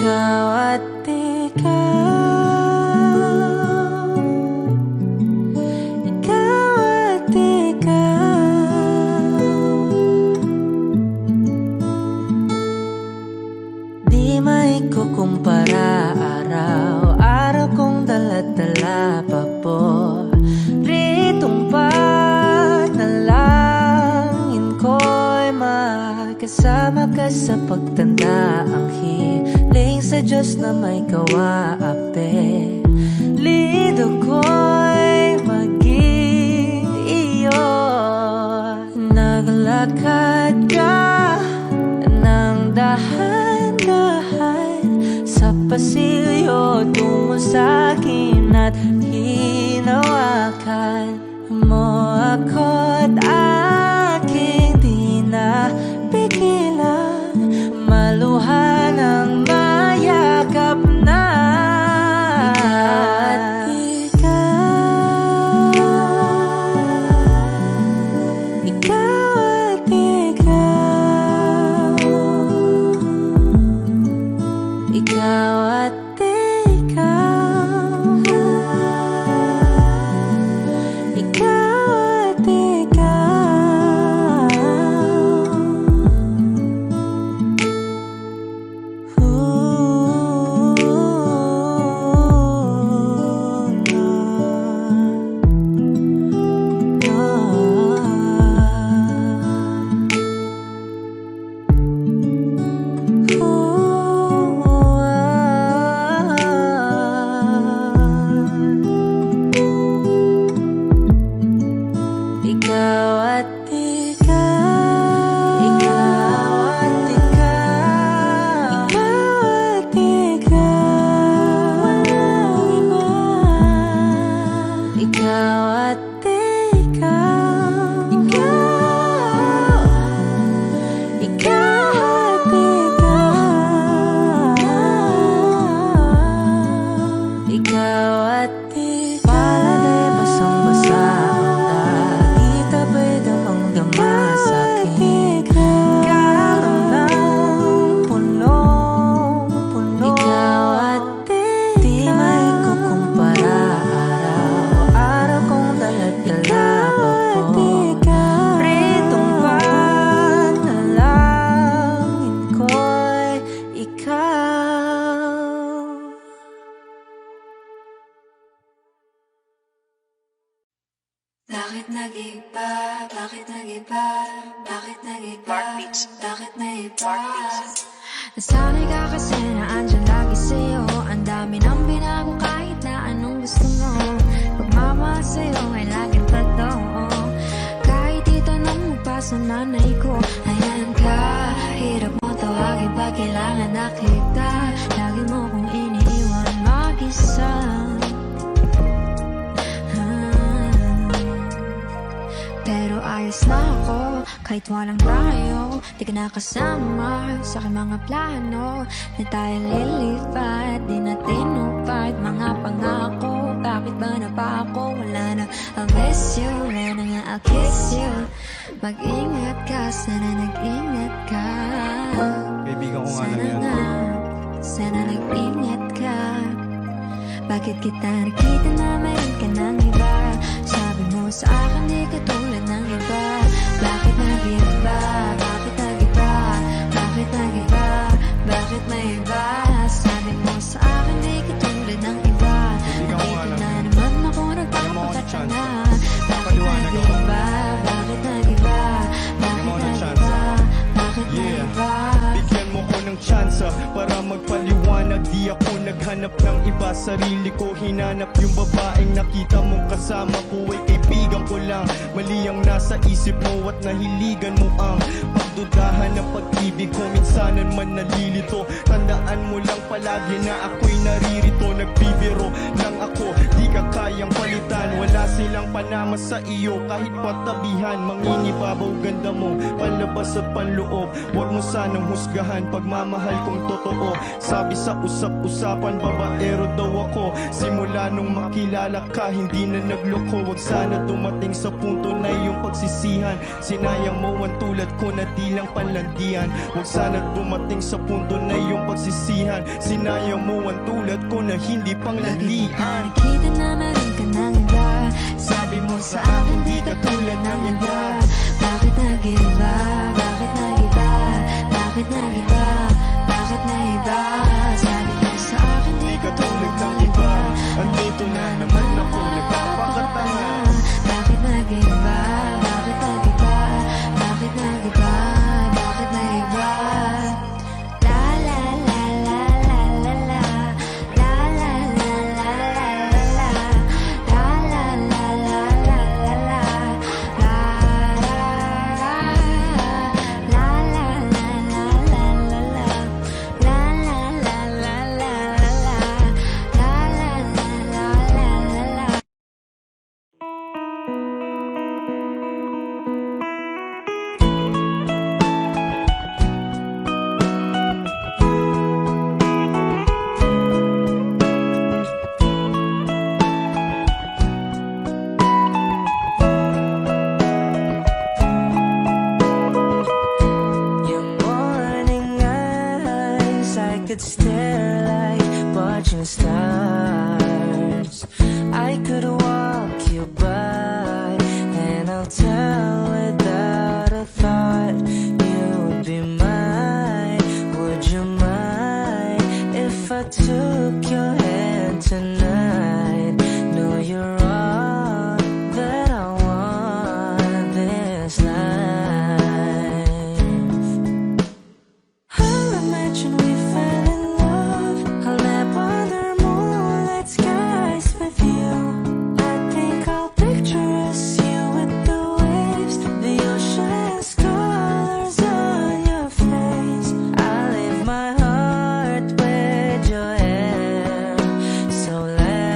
ikaw at ikaw. Ikaw at ikaw. Di maikukumpara araw-araw kong dala-dala pa po. Ritong panalangin ko'y makasama ka sa pagtanda. Ang hiling sa Diyos na may kawaape. Lido ko'y maging iyo. Naglakad ka ng dahan-dahan sa pasilyo tungo sa akin at hinawakan mo ako't aking di na pigilan. Maluhan ang mayakap na ikaw at ikaw. Ikaw at ikaw. Ikaw at ikaw. Ikaw at ikaw. Ikaw at ikaw. Ikaw at ikaw. Ikaw at ikaw. Walang iba. Ikaw at ikaw. Ikaw. Ikaw at ikaw. Ikaw at ikaw. Pala'y basang-basa ang langit, abay damang-dama sa'kin. Karoon ng punong-puno. Ikaw at ikaw. Di maikukumpara araw-araw kong dala-dala pa po. Ritong panalangin ko'y ikaw. Bakit nag-iba? Bakit nag-iba? Bakit nag-iba? Bakit nag-iba? Nasanay ka kasi na andyan lagi sa'yo. Ang dami nang binago kahit na anong gusto mo. Pagmamahal sa'yo ay laging totoo. Kahit itanong mo pa sa nanay ko, ayan ka. Hirap mo tawagin pag kailangan na kita. Lagi mo kong iniiwan mag-isa. Pero ayos na ako, kahit walang tayo. Di ka nakasama sa aking mga plano. Na tayo lilipat, di natin upad mga pangako. Bakit ba na pa ako? Wala na, I'll miss you. Wala na nga, I'll kiss you. Mag-ingat ka, sana nag-ingat ka. Kaibigan ko nga lang yan. Sana nag-ingat ka. Bakit kita nakita na mayroon ka ng iba? Sabi mo sa akin di katulad ng iba. Bakit nag-iba? Bakit nag-iba? Bakit nag-iba? Bakit may iba? Sabi mo sa akin di katulad ng iba. Nakita na naman ako nagpapakatanga. Bakit nag-iba? Bakit nag-iba? Bakit nag-iba? Bakit nag-iba? Bigyan mo ko ng tsansa para magpaliwanag. Di ako naghanap ng iba, sarili ko hinanap. Yung babaeng nakita mong kasama ko ay kaibigan ko lang. Mali ang nasa isip mo at nahiligan mo ang pagdudahan ng pag-ibig ko. Minsanan man nalilito, tandaan mo lang palagi na ako'y naririto. Nagbibiro lang ako, di ka kayang palitan. Wala silang panama sa iyo kahit patabihan. Manginibabaw ganda mo, palabas at panloob. Huwag mo sanang husgahan pagmamahal kong totoo. Sabi sa usap-usap usapan, babaero daw ako. Simula nung makilala ka, hindi na nagloko. Wag sana dumating sa punto na iyong pagsisihan. Sinayang mo ang tulad ko na di lang panlandian. Wag sana dumating sa punto na iyong pagsisihan. Sinayang mo ang tulad ko na hindi panglandian. Nakita na meron ka ng iba. Sabi mo sa akin di ka tulad ng iba. Bakit nag-iba? Bakit nag-iba? Bakit nag-iba? Bakit nag-iba? Sabi mo sa akin di ka tulad ng iba. Andito na naman ako, nagpapakatanga. Bakit nag-iba? Bakit nag-iba? Bakit nag-iba? Bakit nag-iba? La la la la la la la. La la la la la la la. La la la la la la la. La la la la la la la la la. La la la la la la la. La la la la la la la. Your morning eyes, I could stare like watching stars. I could walk you by, and I'll tell without a thought you would be mine. Would you mind if I took your hand tonight? No, you're all that I want this life. I'll imagine we fell in love. I'll nap under moonlit skies with you. I think I'll picture us, you with the waves, the ocean's colors on your face. I'll leave my heart with your hair. So let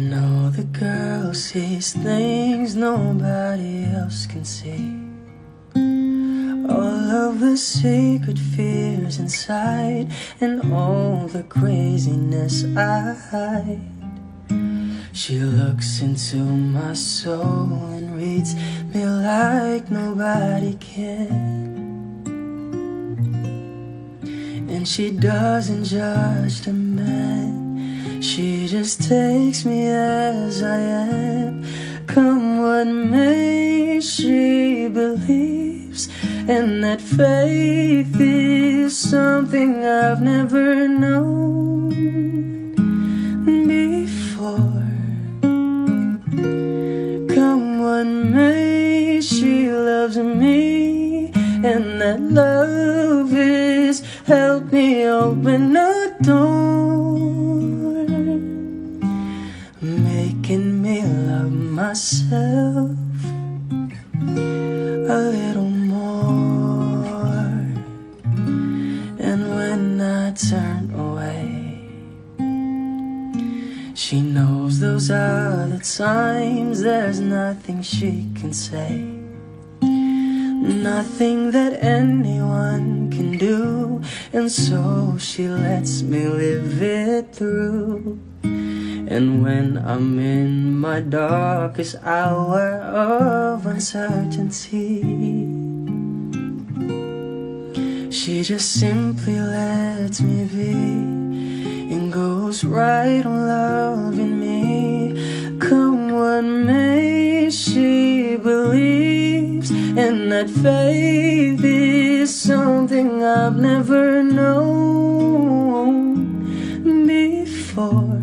know the girl sees things nobody else can see. All of the secret fears inside, and all the craziness I hide. She looks into my soul and reads me like nobody can. And she doesn't judge the man, she just takes me as I am. Come what may, she believes, and that faith is something I've never known before. Come what may, she loves me, and that love is help me open a door, making me love myself a little more. And when I turn away, she knows those are the times there's nothing she can say, nothing that anyone can do, and so she lets me live it through. And when I'm in my darkest hour of uncertainty, she just simply lets me be and goes right on loving me. Come what may, she believes, and that faith is something I've never known before.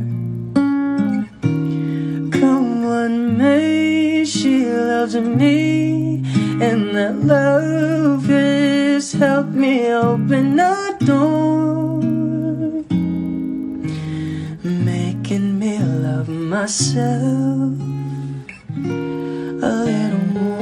Come what may, she loves me, and that love has helped me open a door, making me love myself a little more.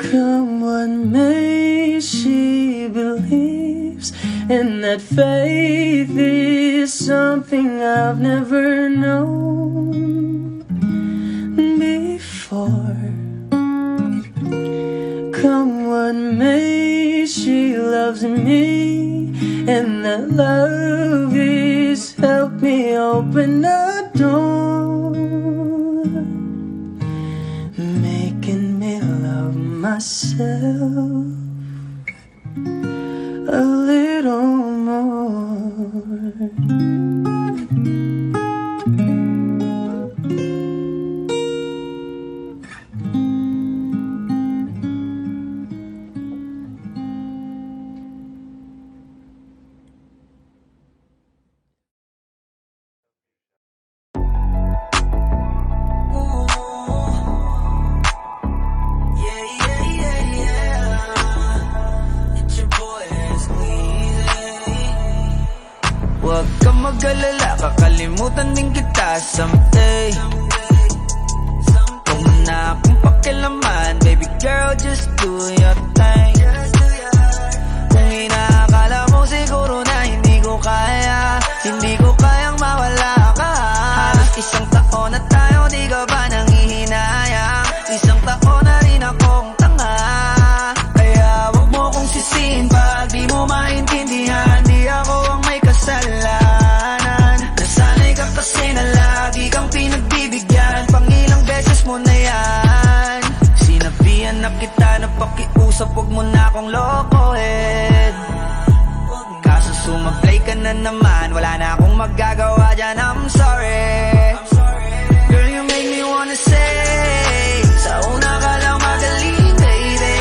Come what may, she believes, and that faith is something I've never known before. Come what may, she loves me, and that love is helped me open a door, making me love myself a little more. Huwag kang mag-alala, kakalimutan din kita someday. Huwag mo na akong pakialaman, baby girl, just do your thing. Kung inaakala mo siguro na hindi ko kaya, hindi ko kayang mawala ka. Halos isang taon na tayo, di ka ba nangihinayang? Isang taon na rin akong tanga, kaya huwag mo kong sisihin pag di mo maintindihan. Di ako ang may kasalanan, nasanay ka kasi na lagi kang pinagbibigyan. Pangilang beses mo na yan, sinabihan na kita na pakiusap, huwag mo na akong lokohin. Kaso sumablay ka na naman, wala na akong magagawa dyan, I'm sorry. Girl, you make me wanna say, sa una ka lang magaling, baby.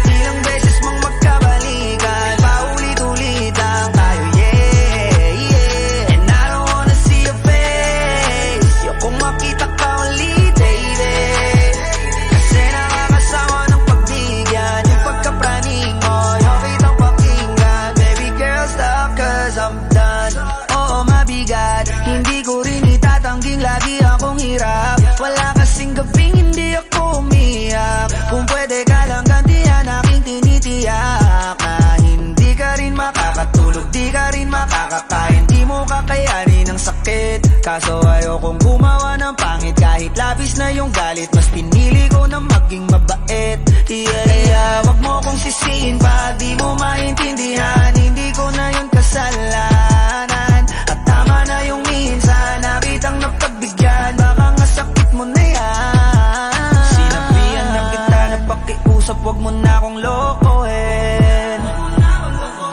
Ilang beses mong magkabalikan, paulit-ulit lang tayo, yeah, yeah. And I don't wanna see your face, yung kung makita ka ulit, baby. Kaso ayokong gumawa ng pangit kahit labis na yung galit. Mas pinili ko na maging mabait. Yeah, wag mo kong sisihin pag di mo maintindihan. Hindi ko na yun kasalanan. At tama na yung minsan na kitang napagbigyan. Baka nga sakit mo na yan. Sinabihan na kita na pakiusap, wag mo na akong lokohin.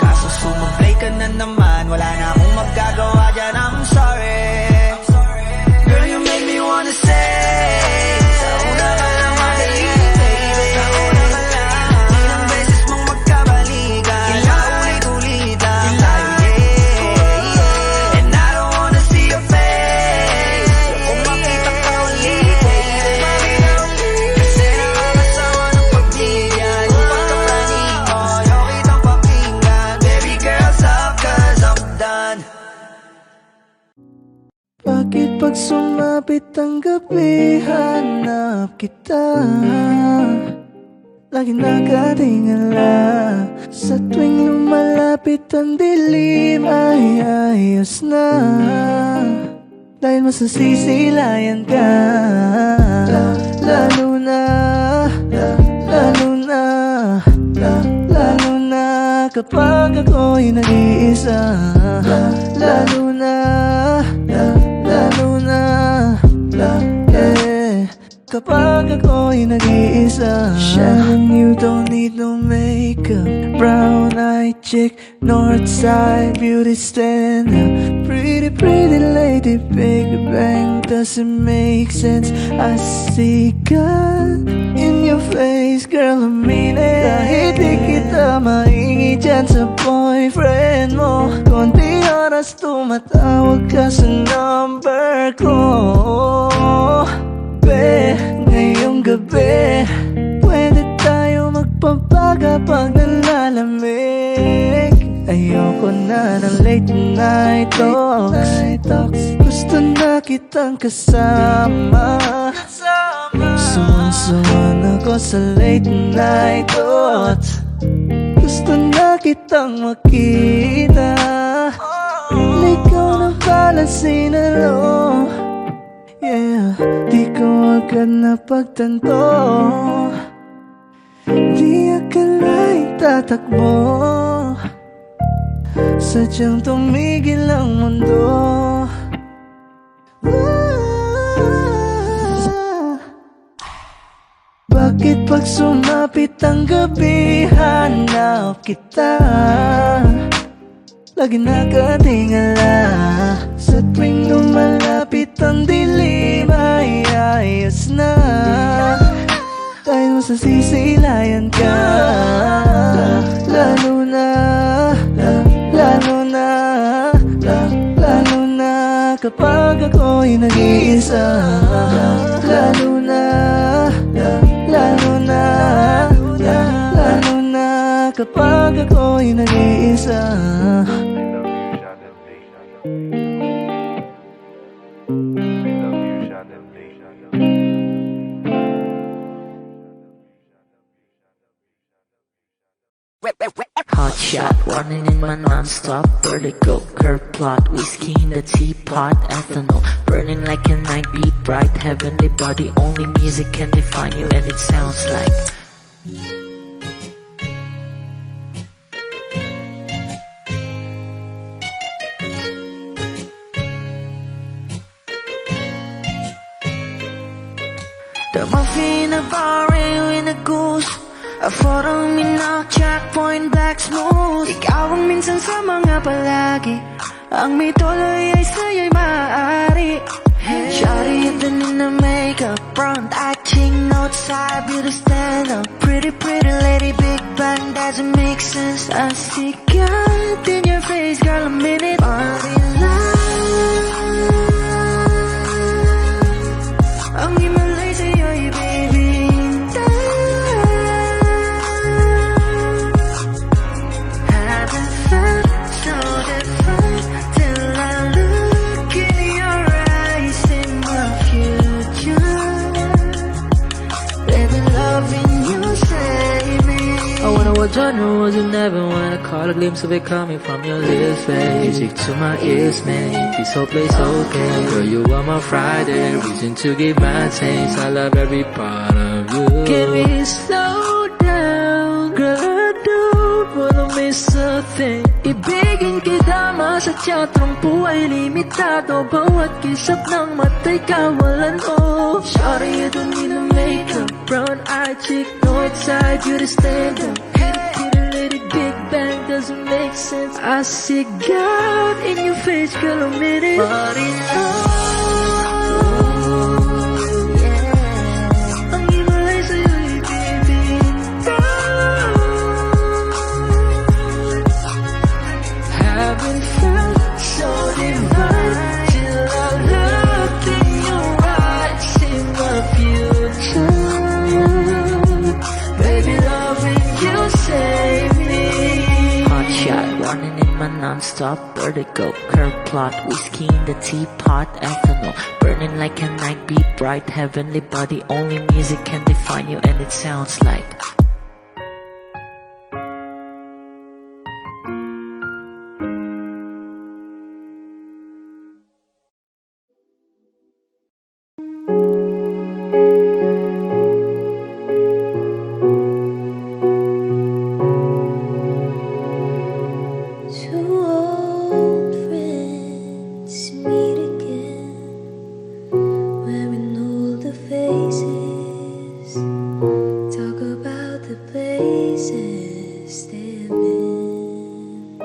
Kaso sumablay ka na naman, wala na akong magagawa dyan, I'm sorry. Girl, you make me wanna say sa una ka lang magaling, baby. Sa una ka lang, ilang beses mong magkabalikan, ilang ulit-ulitan tayo, yeah. And I don't wanna see your face, kung makita ka ulit, baby. Kasi nakakasawa ng pagbigyan, yung pagkapraning mo, yung kitang pakinggan. Baby girl, stop 'cause I'm done. Bakit pag sumapit ang gabi, hanap kita? Lagi nakatingala. Sa tuwing lumalapit ang dilim, ay ayos na. Dahil masasisilayan ka. Lalo na, lalo na, lalo na kapag ako'y nag-iisa. Lalo na, lalo na, yeah, kapag ako'y nag-iisa. Sharon, you don't need no makeup. Brown-eyed chick, north side beauty standard. Pretty, pretty lady, Big Bang doesn't make sense. I see God in your face, girl, I mean it. Kahit di kita maingi dyan sa boyfriend mo, konti oras tumatawag ka sa number ko. Be, ngayong gabi, pwede tayo magpapaga pag nalalamig. Ayoko na ng late night talks. Gusto na kitang kasama. Suwan ako sa late night thoughts. Gusto na kitang makita. Ikaw na pala sinalo. Yeah, di ko agad napagtanto. Di akala'y tatakbo. Sadyang tumigil ang mundo. Bakit pag sumapit ang gabi, hanap kita? Lagi nakatingala. Sa tuwing lumalapit ang dilim, ay ayos na. Dahil masasisilayan ka. Lalo na, lalo na, lalo na kapag ako'y nag-iisa. Lalo na, lalo na, lalo na kapag ako'y nag-iisa. Hot shot, running in my non-stop vertical. Curve plot, whiskey in the teapot, ethanol burning like a night beat, bright heavenly body. Only music can define you, and it sounds like the muffin, a bar, in a goose. A photo minok, checkpoint, black smooth. Ikaw ang minsan sa mga palagi. Ang may tuloy ay sa'yo'y maaari. Shawty hidden in the makeup, front acting, outside beauty stand up. Pretty, pretty lady, Big Bang doesn't make sense. I see God in your face, girl, a minute. Body love. Ang himalay sa'yo'y baby. All genre was in heaven when I caught a glimpse of it coming from your lips, babe. Music to my ears, man, this whole place okay. Girl, you are my Friday, reason to give my taste. I love every part of you. Can we slow down? Girl, I don't wanna miss a thing. Ibigin kita masadya, trumpo ay limitado. Bawat kisap ng mata'y kawalan, oh. Sorry, you don't need no makeup. Brown-eyed chick, no outside, you to stand up. Kitty, lady, big bang doesn't make sense. I see God in your face, girl, I'm in it. But in love, yeah. Ang ibalay sa'yo'y bibitaw. Haven't felt so divine till I looked in your eyes, see my future. Baby, loving you save me. Hot shot, running in my non-stop vertigo. Curve plot, whiskey in the teapot, ethanol. Burning like a night, be bright, heavenly body. Only music can define you, and it sounds like Two old friends meet again, wearing older faces. Talk about the places they've been.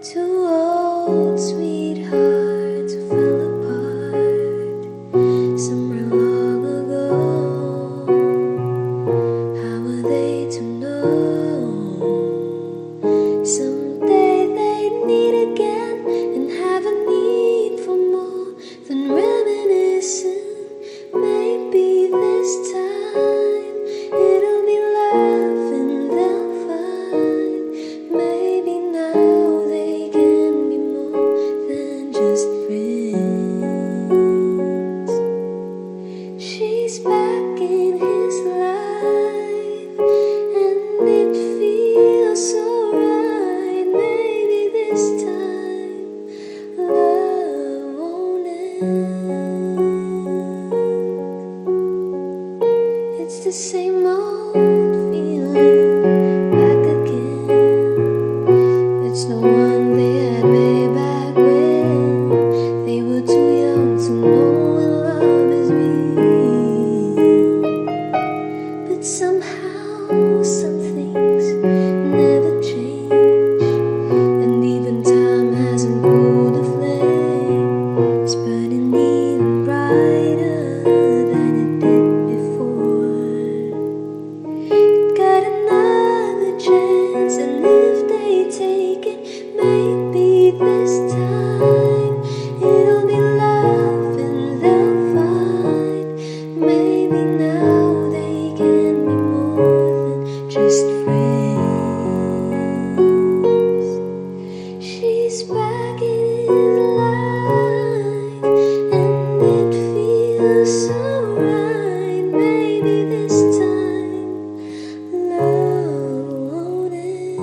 Two old sweethearts who fell apart somewhere long ago. How were they to know? Someday they'd meet again and have a need for more than reminiscing. Maybe this time it'll be love and they'll find. Maybe now they can be more than just friends. She's back in his life and it feels so right. Maybe this time love won't end. It's the same old feeling back again. It's the one they had way back when they were too young to know when love is real. But somehow some things never change, and even time hasn't cooled the flame. It's burning even brighter than it did before. Got another chance, and if they take it, maybe this time it'll be love and they'll find. Maybe now they can be more than just friends. She's back in his life and it feels so right. Maybe this time love won't end.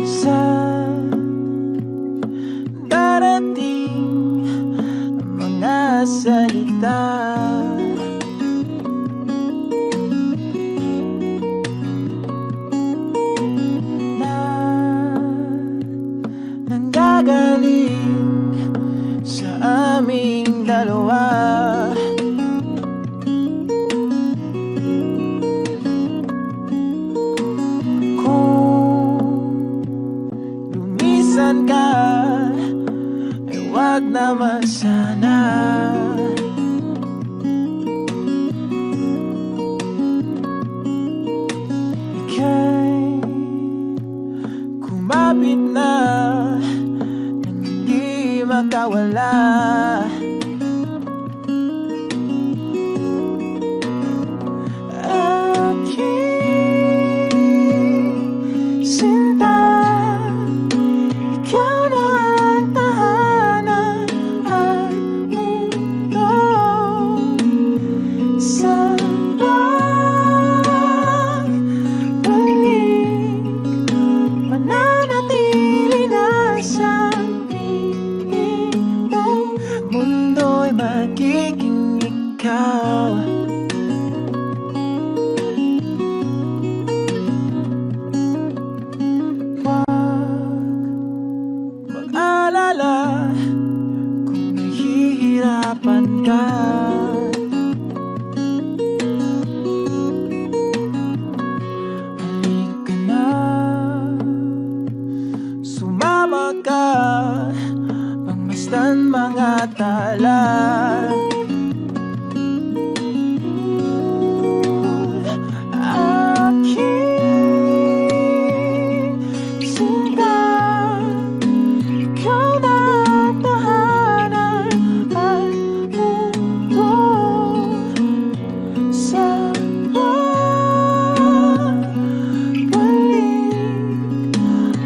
sa darating mga salita. Na nanggagaling sa aming dalawa. Kung lumisan ka, ewan wag naman sana. Ika'y kumapit na nang hindi makawala. Aking sinta, ikaw na ang tahanan at mundo. Sa pagbalik, mananatili na sa piling mo. Mundo'y magiging ikaw. Mag-alala kung nahihirapan ka. Halika na, sumama ka, pangmasdan mga tala. Aking sinta, ikaw na ang tahanan at mundo. Sa pagbalik,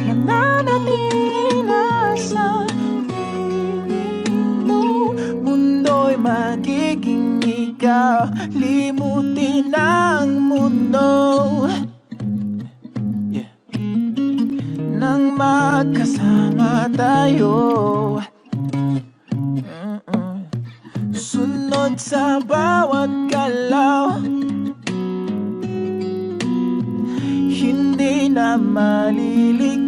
mananatili na sa piling mo. Mundo'y magiging ikaw, limutin ang mundo. Nang magkasama tayo, sunod sa bawat galaw, hindi na maliligaw.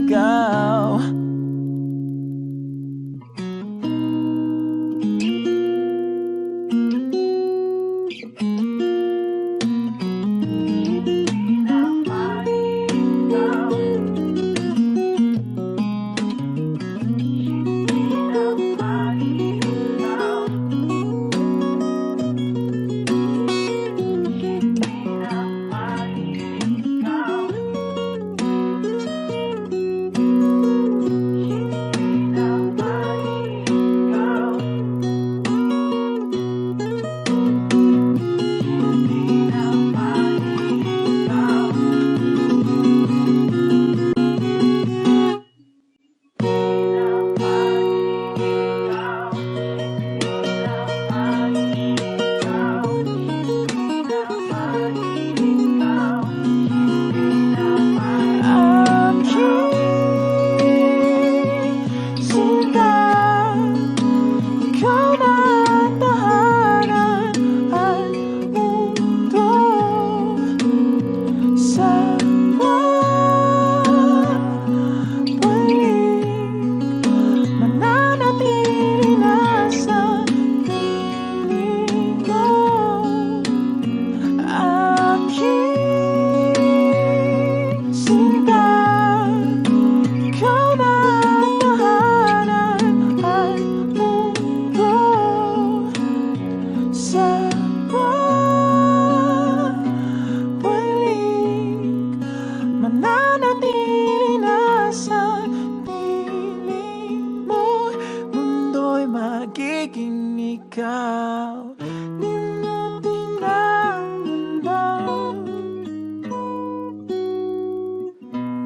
Magiging ikaw, limutin ang mundo.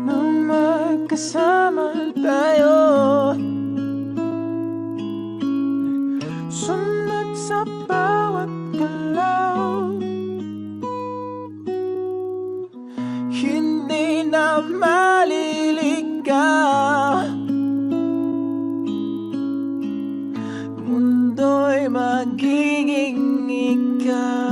Nang magkasama tayo, sunod sa bawat galaw, hindi na maliligaw. Mundo'y magiging ikaw.